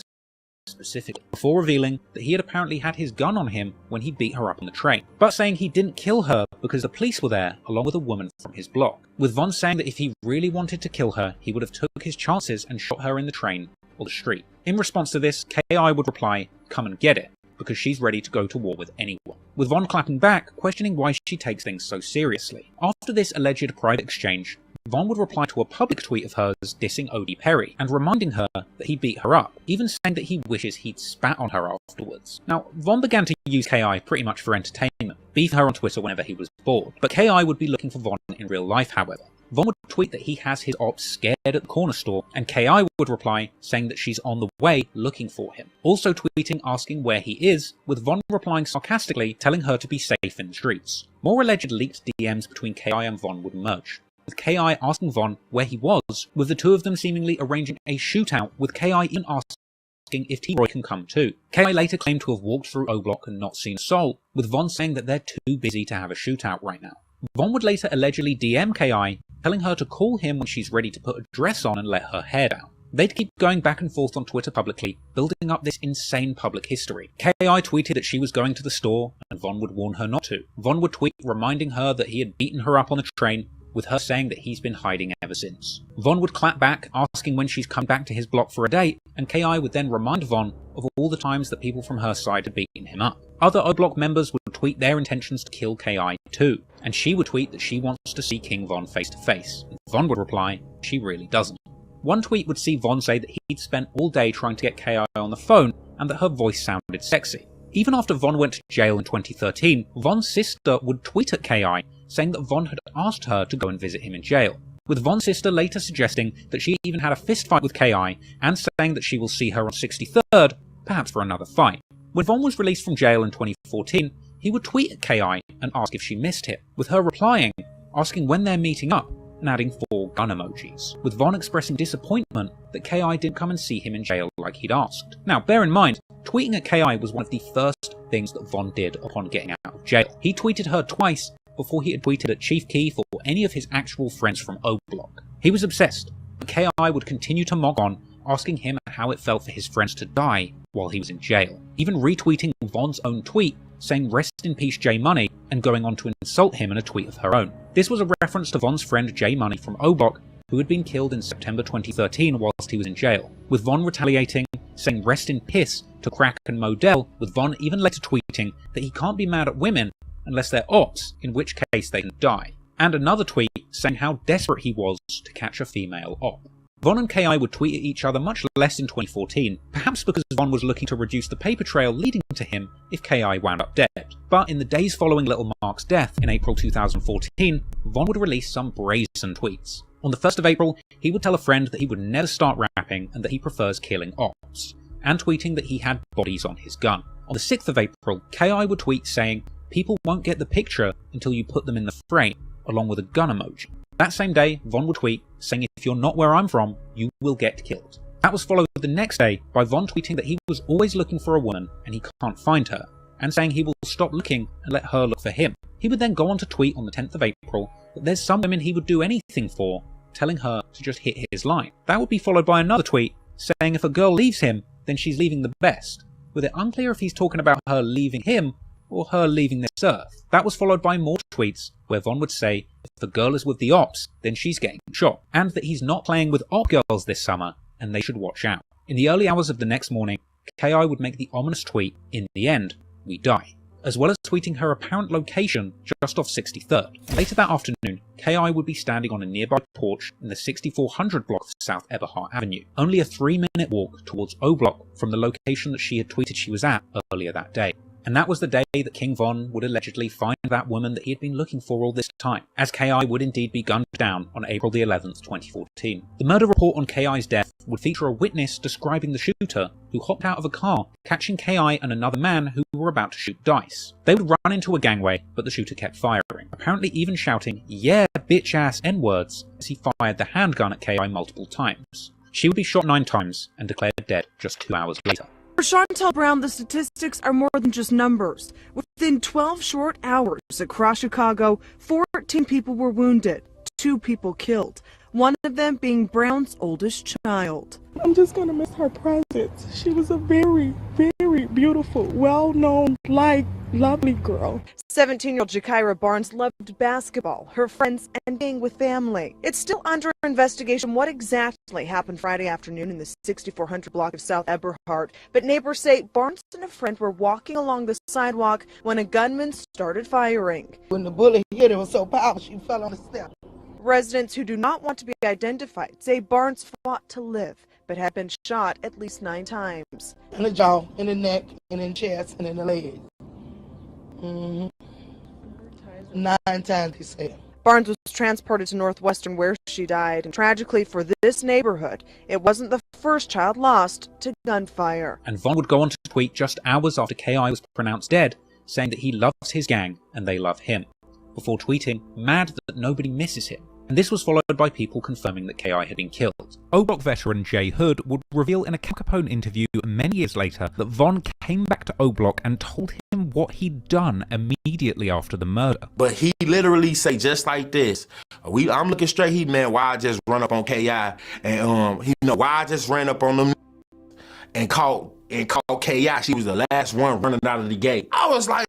specifically, before revealing that he had apparently had his gun on him when he beat her up on the train, but saying he didn't kill her because the police were there along with a woman from his block, with Von saying that if he really wanted to kill her, he would have took his chances and shot her in the train or the street. In response to this, KI would reply, come and get it, because she's ready to go to war with anyone, with Von clapping back, questioning why she takes things so seriously. After this alleged private exchange, Von would reply to a public tweet of hers dissing Odie Perry and reminding her that he beat her up, even saying that he wishes he'd spat on her afterwards. Now, Von began to use KI pretty much for entertainment, beefing her on Twitter whenever he was bored, but KI would be looking for Von in real life, however. Von would tweet that he has his ops scared at the corner store, and KI would reply saying that she's on the way looking for him, also tweeting asking where he is, with Von replying sarcastically telling her to be safe in the streets. More alleged leaked DMs between KI and Von would emerge, with KI asking Von where he was, with the two of them seemingly arranging a shootout, with KI even asking if T-Roy can come too. KI later claimed to have walked through O-Block and not seen a soul, with Von saying that they're too busy to have a shootout right now. Von would later allegedly DM KI, telling her to call him when she's ready to put a dress on and let her hair down. They'd keep going back and forth on Twitter publicly, building up this insane public history. KI tweeted that she was going to the store, and Von would warn her not to. Von would tweet reminding her that he had beaten her up on the train, with her saying that he's been hiding ever since. Von would clap back, asking when she's come back to his block for a date, and KI would then remind Von of all the times that people from her side had beaten him up. Other O-Block members would tweet their intentions to kill KI too, and she would tweet that she wants to see King Von face to face. Von would reply, she really doesn't. One tweet would see Von say that he'd spent all day trying to get KI on the phone, and that her voice sounded sexy. Even after Von went to jail in 2013, Von's sister would tweet at KI, saying that Von had asked her to go and visit him in jail, with Von's sister later suggesting that she even had a fist fight with KI, and saying that she will see her on 63rd, perhaps for another fight. When Von was released from jail in 2014, he would tweet at KI and ask if she missed him, with her replying, asking when they're meeting up, and adding 4 gun emojis, with Von expressing disappointment that KI didn't come and see him in jail like he'd asked. Now, bear in mind, tweeting at KI was one of the first things that Von did upon getting out of jail. He tweeted her twice before he had tweeted at Chief Keef or any of his actual friends from O-Block. He was obsessed, and KI would continue to mock on, asking him how it felt for his friends to die while he was in jail, even retweeting Von's own tweet saying rest in peace J Money, and going on to insult him in a tweet of her own. This was a reference to Von's friend J Money from O-Block, who had been killed in September 2013 whilst he was in jail, with Von retaliating, saying rest in piss to Crack and Modell, with Von even later tweeting that he can't be mad at women unless they're ops, in which case they can die, and another tweet saying how desperate he was to catch a female op. Von and KI would tweet at each other much less in 2014, perhaps because Von was looking to reduce the paper trail leading to him if KI wound up dead. But in the days following Little Mark's death in April 2014, Von would release some brazen tweets. On the 1st of April, he would tell a friend that he would never start rapping and that he prefers killing ops, and tweeting that he had bodies on his gun. On the 6th of April, KI would tweet saying, "People won't get the picture until you put them in the frame," along with a gun emoji. That same day, Von would tweet saying, "If you're not where I'm from, you will get killed." That was followed the next day by Von tweeting that he was always looking for a woman and he can't find her, and saying he will stop looking and let her look for him. He would then go on to tweet on the 10th of April that there's some women he would do anything for, telling her to just hit his line. That would be followed by another tweet saying if a girl leaves him, then she's leaving the best, with it unclear if he's talking about her leaving him or her leaving this earth. That was followed by more tweets where Von would say if a girl is with the ops, then she's getting shot, and that he's not playing with op girls this summer and they should watch out. In the early hours of the next morning, KI would make the ominous tweet, "In the end, we die," as well as tweeting her apparent location just off 63rd. Later that afternoon, KI would be standing on a nearby porch in the 6400 block of South Eberhart Avenue, only a 3-minute walk towards O Block from the location that she had tweeted she was at earlier that day. And that was the day that King Von would allegedly find that woman that he had been looking for all this time, as KI would indeed be gunned down on April the 11th, 2014. The murder report on KI's death would feature a witness describing the shooter who hopped out of a car, catching KI and another man who were about to shoot dice. They would run into a gangway, but the shooter kept firing, apparently even shouting, "Yeah, bitch ass N-words," as he fired the handgun at KI multiple times. She would be shot 9 times and declared dead just 2 hours later. For Chantel Brown, the statistics are more than just numbers. Within 12 short hours across Chicago, 14 people were wounded, 2 people killed, one of them being Brown's oldest child. I'm just going to miss her presence. She was a very, very beautiful, well-known, lovely girl. 17-year-old Jakira Barnes loved basketball, her friends, and being with family. It's still under investigation what exactly happened Friday afternoon in the 6400 block of South Eberhart, but neighbors say Barnes and a friend were walking along the sidewalk when a gunman started firing. When the bullet hit her, it was so powerful she fell on the step. Residents who do not want to be identified say Barnes fought to live, but had been shot at least 9 times. In the jaw, in the neck, and in the chest, and in the leg. 9 times, he said. Barnes was transported to Northwestern where she died, and tragically for this neighborhood, it wasn't the first child lost to gunfire. And Von would go on to tweet just hours after KI was pronounced dead, saying that he loves his gang and they love him, before tweeting, "Mad that nobody misses him." And this was followed by people confirming that KI had been killed. O-Block veteran Jay Hood would reveal in a Al Capone interview many years later that Von came back to O-Block and told him what he'd done immediately after the murder. But he literally say just like this, I'm looking straight, why I just run up on KI, and why I just ran up on them and called KI. She was the last one running out of the gate. I was like,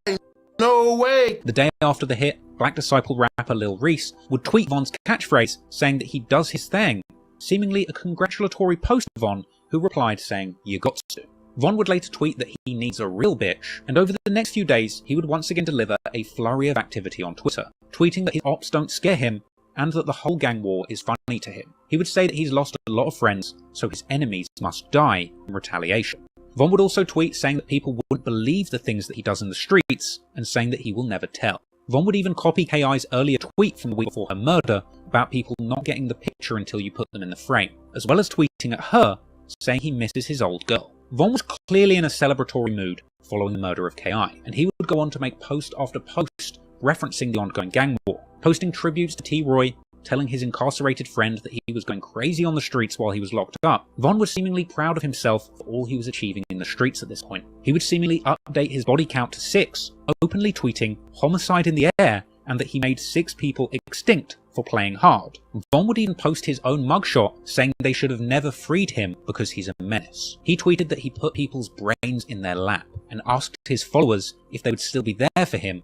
no way. The day after the hit, Black Disciple rapper Lil Reese would tweet Von's catchphrase saying that he does his thing, seemingly a congratulatory post to Von, who replied saying, "You got to." Von would later tweet that he needs a real bitch, and over the next few days he would once again deliver a flurry of activity on Twitter, tweeting that his ops don't scare him and that the whole gang war is funny to him. He would say that he's lost a lot of friends, so his enemies must die in retaliation. Von would also tweet saying that people wouldn't believe the things that he does in the streets, and saying that he will never tell. Von would even copy KI's earlier tweet from the week before her murder about people not getting the picture until you put them in the frame, as well as tweeting at her, saying he misses his old girl. Von was clearly in a celebratory mood following the murder of KI, and he would go on to make post after post referencing the ongoing gang war, posting tributes to T. Roy, telling his incarcerated friend that he was going crazy on the streets while he was locked up. Von was seemingly proud of himself for all he was achieving in the streets at this point. He would seemingly update his body count to 6, openly tweeting "homicide in the air" and that he made 6 people extinct for playing hard. Von would even post his own mugshot saying they should have never freed him because he's a menace. He tweeted that he put people's brains in their lap and asked his followers if they would still be there for him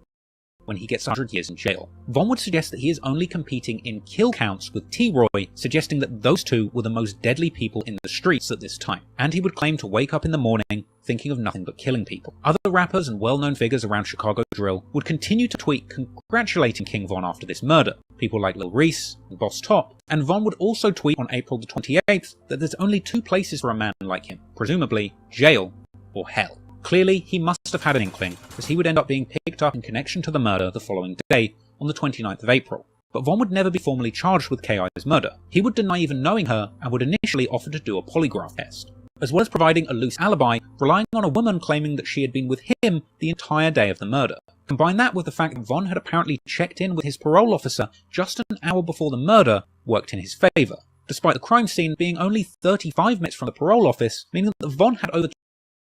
when he gets 100 years in jail. Von would suggest that he is only competing in kill counts with T-Roy, suggesting that those two were the most deadly people in the streets at this time, and he would claim to wake up in the morning thinking of nothing but killing people. Other rappers and well-known figures around Chicago drill would continue to tweet congratulating King Von after this murder, people like Lil Reese and Boss Top, and Von would also tweet on April the 28th that there's only two places for a man like him, presumably jail or hell. Clearly, he must have had an inkling, as he would end up being picked up in connection to the murder the following day, on the 29th of April. But Von would never be formally charged with K.I.'s murder. He would deny even knowing her and would initially offer to do a polygraph test, as well as providing a loose alibi, relying on a woman claiming that she had been with him the entire day of the murder. Combine that with the fact that Von had apparently checked in with his parole officer just an hour before the murder worked in his favour, despite the crime scene being only 35 minutes from the parole office, meaning that Von had over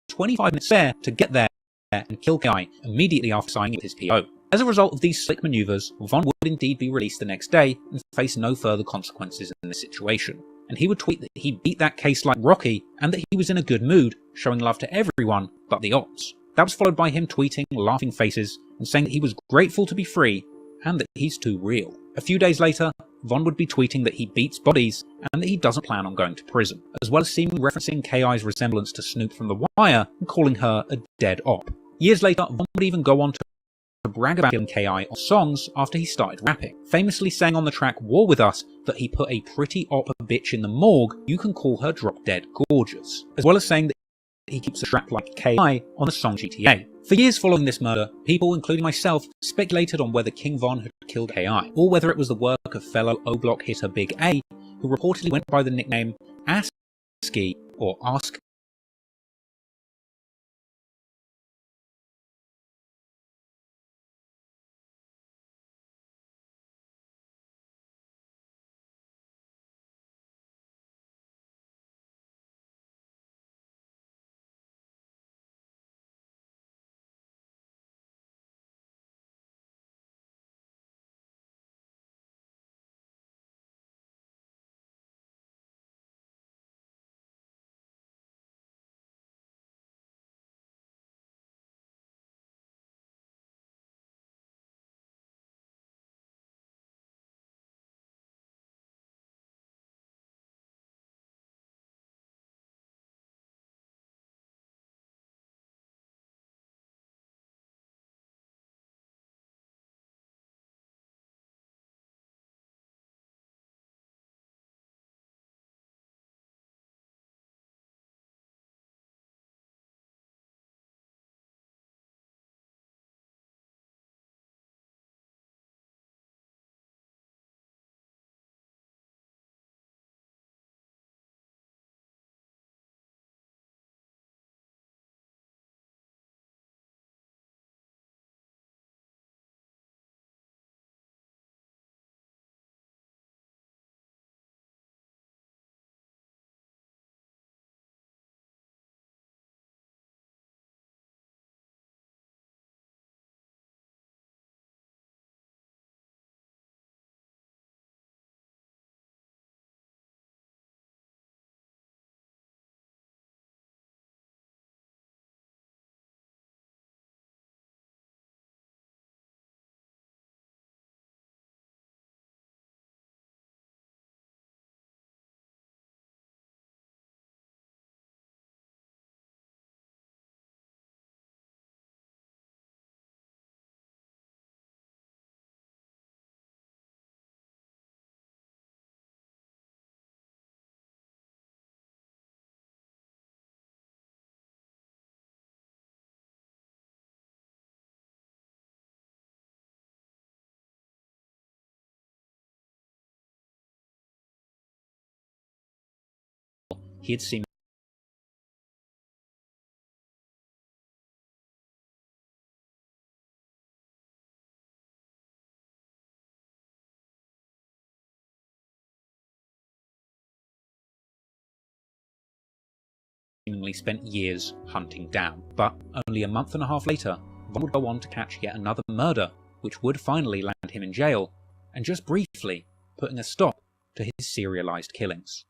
25 minutes spare to get there and kill K.I. immediately after signing his PO. As a result of these slick manoeuvres, Von would indeed be released the next day and face no further consequences in this situation. And he would tweet that he beat that case like Rocky and that he was in a good mood, showing love to everyone but the ops. That was followed by him tweeting laughing faces and saying that he was grateful to be free and that he's too real. A few days later, Von would be tweeting that he beats bodies and that he doesn't plan on going to prison, as well as seemingly referencing K.I.'s resemblance to Snoop from The Wire and calling her a dead op. Years later, Von would even go on to brag about killing K.I. on songs after he started rapping, famously saying on the track War With Us that he put a pretty op bitch in the morgue, you can call her drop dead gorgeous, as well as saying that he keeps a strap like K.I. on the song GTA. For years following this murder, people, including myself, speculated on whether King Von had killed K.I., or whether it was the work of fellow O-Block hitter Big A, who reportedly went by the nickname ASCII or Ask. He had seemed seemingly spent years hunting down, but only a month and a half later, Von would go on to catch yet another murder, which would finally land him in jail, and just briefly putting a stop to his serialized killings.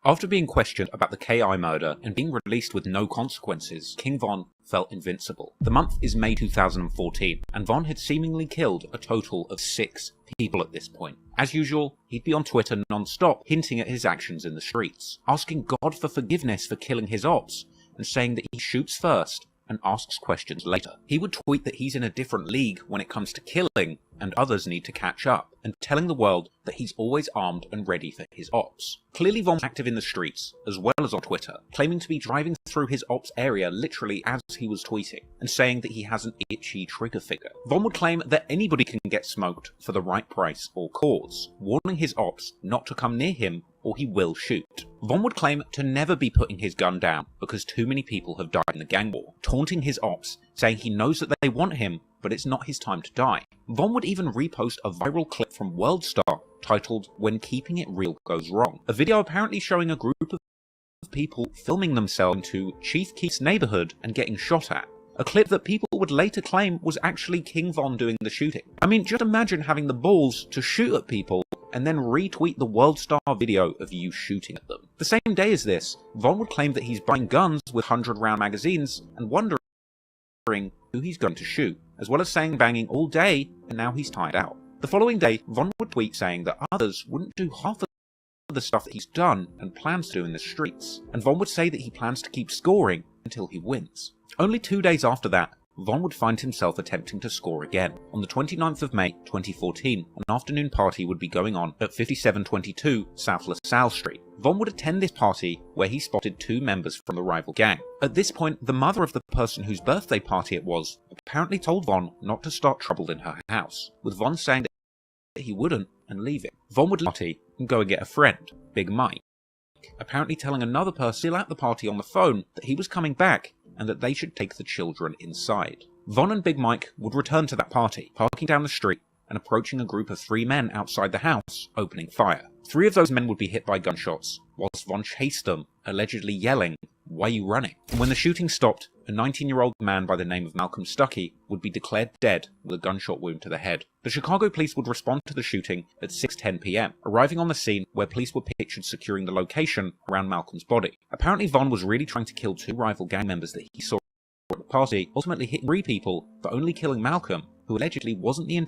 After being questioned about the KI murder and being released with no consequences, King Von felt invincible. The month is May 2014, and Von had seemingly killed a total of 6 people at this point. As usual, he'd be on Twitter non-stop, hinting at his actions in the streets, asking God for forgiveness for killing his ops, and saying that he shoots first and asks questions later. He would tweet that he's in a different league when it comes to killing, and others need to catch up, and telling the world that he's always armed and ready for his ops. Clearly Von was active in the streets, as well as on Twitter, claiming to be driving through his ops area literally as he was tweeting, and saying that he has an itchy trigger finger. Von would claim that anybody can get smoked for the right price or cause, warning his ops not to come near him or he will shoot. Von would claim to never be putting his gun down because too many people have died in the gang war, taunting his ops, saying he knows that they want him, but it's not his time to die. Von would even repost a viral clip from WorldStar titled "When Keeping It Real Goes Wrong," a video apparently showing a group of people filming themselves into Chief Keef's neighborhood and getting shot at. A clip that people would later claim was actually King Von doing the shooting. I mean, just imagine having the balls to shoot at people and then retweet the WorldStar video of you shooting at them. The same day as this, Von would claim that he's buying guns with 100-round magazines and wondering who he's going to shoot, as well as saying banging all day and now he's tired out. The following day, Von would tweet saying that others wouldn't do half of the stuff that he's done and plans to do in the streets, and Von would say that he plans to keep scoring until he wins. Only 2 days after that, Von would find himself attempting to score again. On the 29th of May 2014, an afternoon party would be going on at 5722 South LaSalle Street. Von would attend this party where he spotted 2 members from the rival gang. At this point, the mother of the person whose birthday party it was apparently told Von not to start trouble in her house, with Von saying that he wouldn't and leaving. Von would leave the party and go and get a friend, Big Mike, apparently telling another person still at the party on the phone that he was coming back and that they should take the children inside. Von and Big Mike would return to that party, parking down the street and approaching a group of 3 men outside the house, opening fire. 3 of those men would be hit by gunshots, whilst Von chased them, allegedly yelling, "Why are you running?" And when the shooting stopped, a 19-year-old man by the name of Malcolm Stuckey would be declared dead with a gunshot wound to the head. The Chicago police would respond to the shooting at 6:10 p.m, arriving on the scene where police were pictured securing the location around Malcolm's body. Apparently Von was really trying to kill 2 rival gang members that he saw at the party, ultimately hitting 3 people for only killing Malcolm, who allegedly wasn't the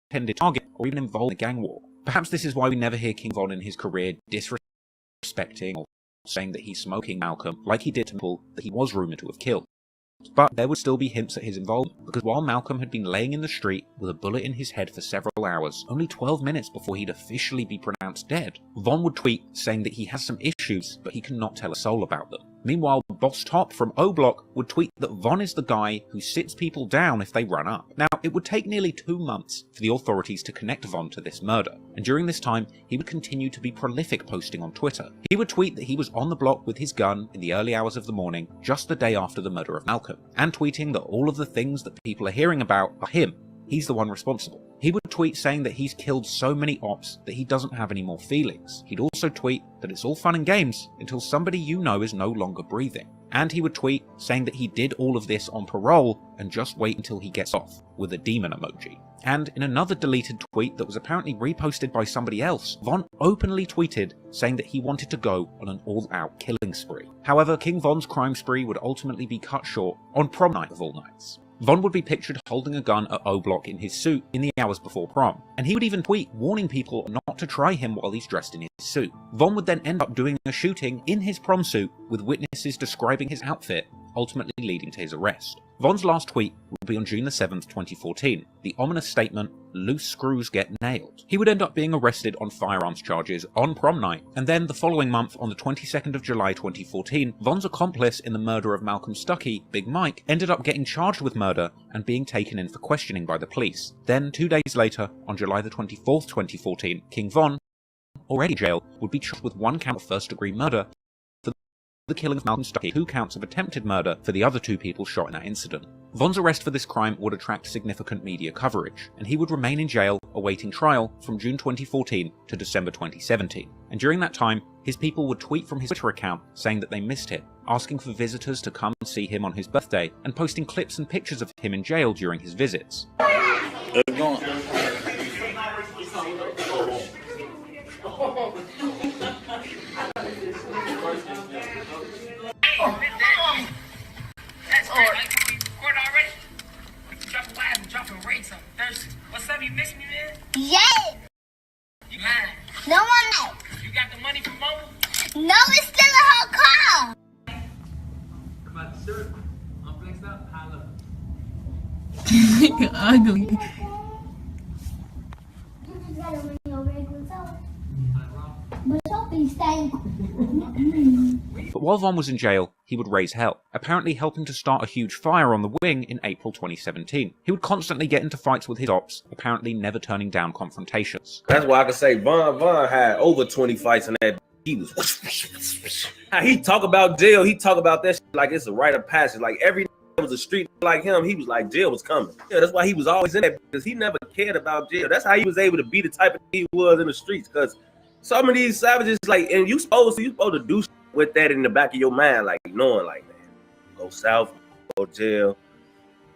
intended target or even involved in the gang war. Perhaps this is why we never hear King Von in his career disrespecting or saying that he's smoking Malcolm like he did to people that he was rumoured to have killed. But there would still be hints at his involvement, because while Malcolm had been laying in the street with a bullet in his head for several hours, only 12 minutes before he'd officially be pronounced dead, Von would tweet saying that he has some issues, but he cannot tell a soul about them. Meanwhile, Boss Top from O Block would tweet that Von is the guy who sits people down if they run up. Now, it would take nearly 2 months for the authorities to connect Von to this murder, and during this time, he would continue to be prolific posting on Twitter. He would tweet that he was on the block with his gun in the early hours of the morning, just the day after the murder of Malcolm, and tweeting that all of the things that people are hearing about are him. He's the one responsible. He would tweet saying that he's killed so many ops that he doesn't have any more feelings. He'd also tweet that it's all fun and games until somebody you know is no longer breathing. And he would tweet saying that he did all of this on parole and just wait until he gets off, with a demon emoji. And in another deleted tweet that was apparently reposted by somebody else, Von openly tweeted saying that he wanted to go on an all-out killing spree. However, King Von's crime spree would ultimately be cut short on prom night of all nights. Von would be pictured holding a gun at O Block in his suit in the hours before prom, and he would even tweet warning people not to try him while he's dressed in his suit. Von would then end up doing a shooting in his prom suit with witnesses describing his outfit, ultimately leading to his arrest. Von's last tweet would be on June the 7th, 2014, the ominous statement, "Loose screws get nailed." He would end up being arrested on firearms charges on prom night, and then the following month, on the 22nd of July 2014, Von's accomplice in the murder of Malcolm Stuckey, Big Mike, ended up getting charged with murder and being taken in for questioning by the police. Then, 2 days later, on July the 24th, 2014, King Von, already in jail, would be charged with 1 count of first-degree murder for the killing of Malcolm Stuckey, 2 counts of attempted murder for the other 2 people shot in that incident. Von's arrest for this crime would attract significant media coverage, and he would remain in jail awaiting trial from June 2014 to December 2017. And during that time, his people would tweet from his Twitter account saying that they missed him, asking for visitors to come and see him on his birthday, and posting clips and pictures of him in jail during his visits. Recording already? Dropping live and dropping rates on Thursday. What's up? You miss me, man? Yeah. You lying? No one knows. You got the money from Mama? No, it's still a whole call. Come out the shirt. I'm flexed up. Holla. Ugly. But while Von was in jail, he would raise hell, apparently helping to start a huge fire on the wing in April 2017. He would constantly get into fights with his ops, apparently never turning down confrontations. That's why I can say Von had over 20 fights in that. He was. He talk about jail. He talk about that shit like it's a rite of passage. Like every was a street like him, he was like jail was coming. Yeah, that's why he was always in that, because he never cared about jail. That's how he was able to be the type of he was in the streets. Because some of these savages, like, and you supposed to do shit with that in the back of your mind, like knowing, like, man, go south, go jail.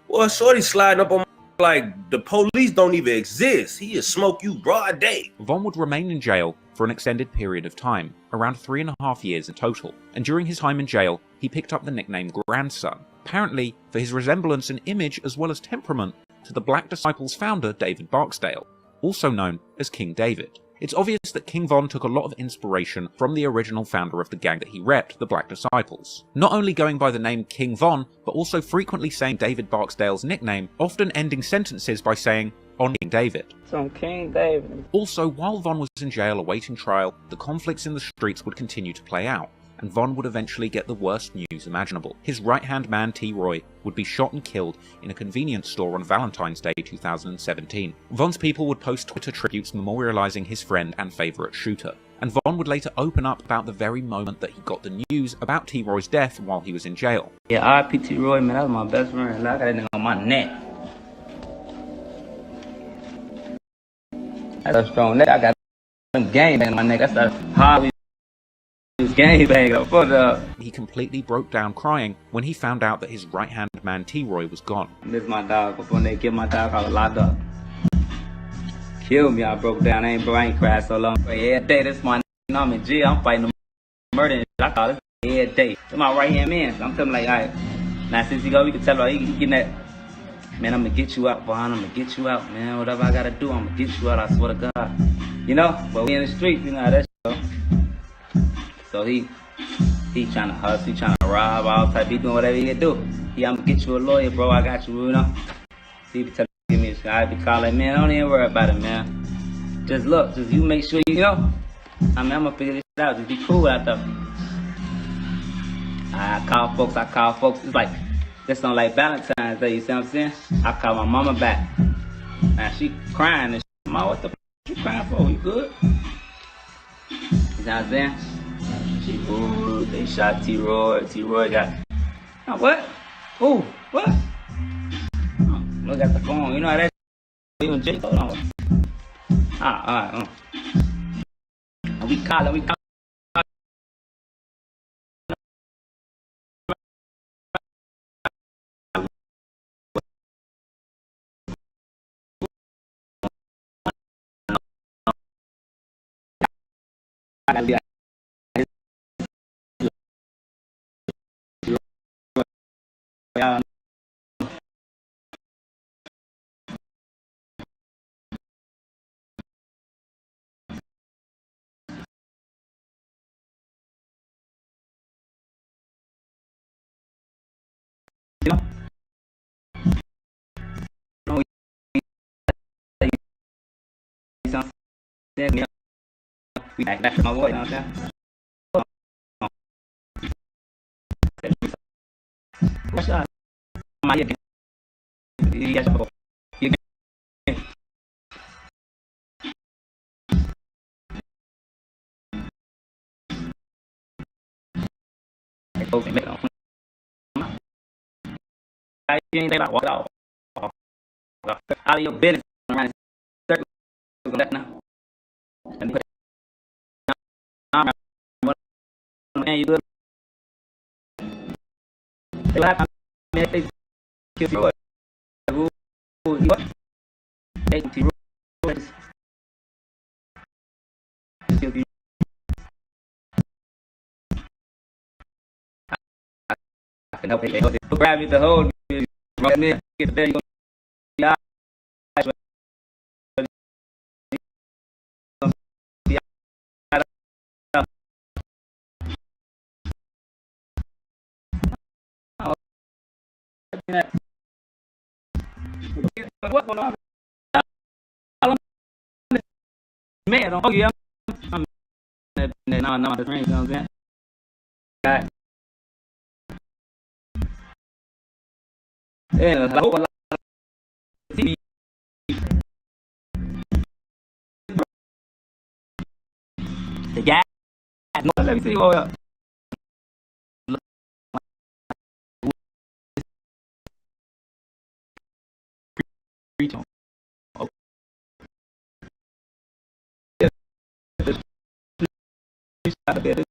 Well, shorty sliding up on like the police don't even exist. He just smoke you broad day. Von would remain in jail for an extended period of time, around 3.5 years in total, and during his time in jail, he picked up the nickname Grandson, apparently for his resemblance in image as well as temperament to the Black Disciples founder David Barksdale, also known as King David. It's obvious that King Von took a lot of inspiration from the original founder of the gang that he repped, the Black Disciples. Not only going by the name King Von, but also frequently saying David Barksdale's nickname, often ending sentences by saying, "On King David." On King David. Also, while Von was in jail awaiting trial, the conflicts in the streets would continue to play out, and Von would eventually get the worst news imaginable. His right-hand man T. Roy would be shot and killed in a convenience store on Valentine's Day 2017. Von's people would post Twitter tributes memorializing his friend and favorite shooter, and Von would later open up about the very moment that he got the news about T. Roy's death while he was in jail. Yeah, R.I.P. T. Roy, man, that was my best friend. I got that nigga on my neck. That's a strong neck. I got some game bang on my neck. That's a hobby. He completely broke down crying when he found out that his right-hand man T-Roy was gone. This is my dog. Before they killed my dog, I was locked up. Killed me, I broke down. I ain't cried so long. Every day, this is my I'm in jail. I'm fighting murder and shit. I call this every day. This my right-hand man. So I'm telling him like, all right. Now since he go, we can tell him, he getting that. Man, I'm gonna get you out, Vaughn. I'm gonna get you out, man. Whatever I gotta do, I'm gonna get you out. I swear to God. You know, but we in the streets, you know how that shit go. So he trying to hustle, he trying to rob, all type. He doing whatever he can do. I'm gonna get you a lawyer, bro. I got you, you know. He be telling me, I be calling, man. Don't even worry about it, man. Just look, just you make sure you know. I mean, I'm gonna figure this shit out. Just be cool out there. I call folks. It's like this on like Valentine's Day. You see what I'm saying? I call my mama back, and she crying and shit. Mama, what the f you crying for? You good? You see what I'm saying? Ooh, they shot T-Roy. T-Roy got... Oh, what? Ooh, what? Oh, look at the phone. You know how that... Even Jake, hold on. Alright. We calling. I gotta be... We back to my boy, you know what I'm saying? What's up? My you got your boy. You ain't think about walk out of your business around circle that now. And put man, you good? They laugh at me if they kill you. What? They kill you. Kill you. can help it. Grab me to hold me. Right there, get there, you gonna be all right. What's going on? Man, don't yeah. I'm now the train, you know what I'm saying? Got yeah, I hope a lot of TV. The guy, let me see what preach on. Okay.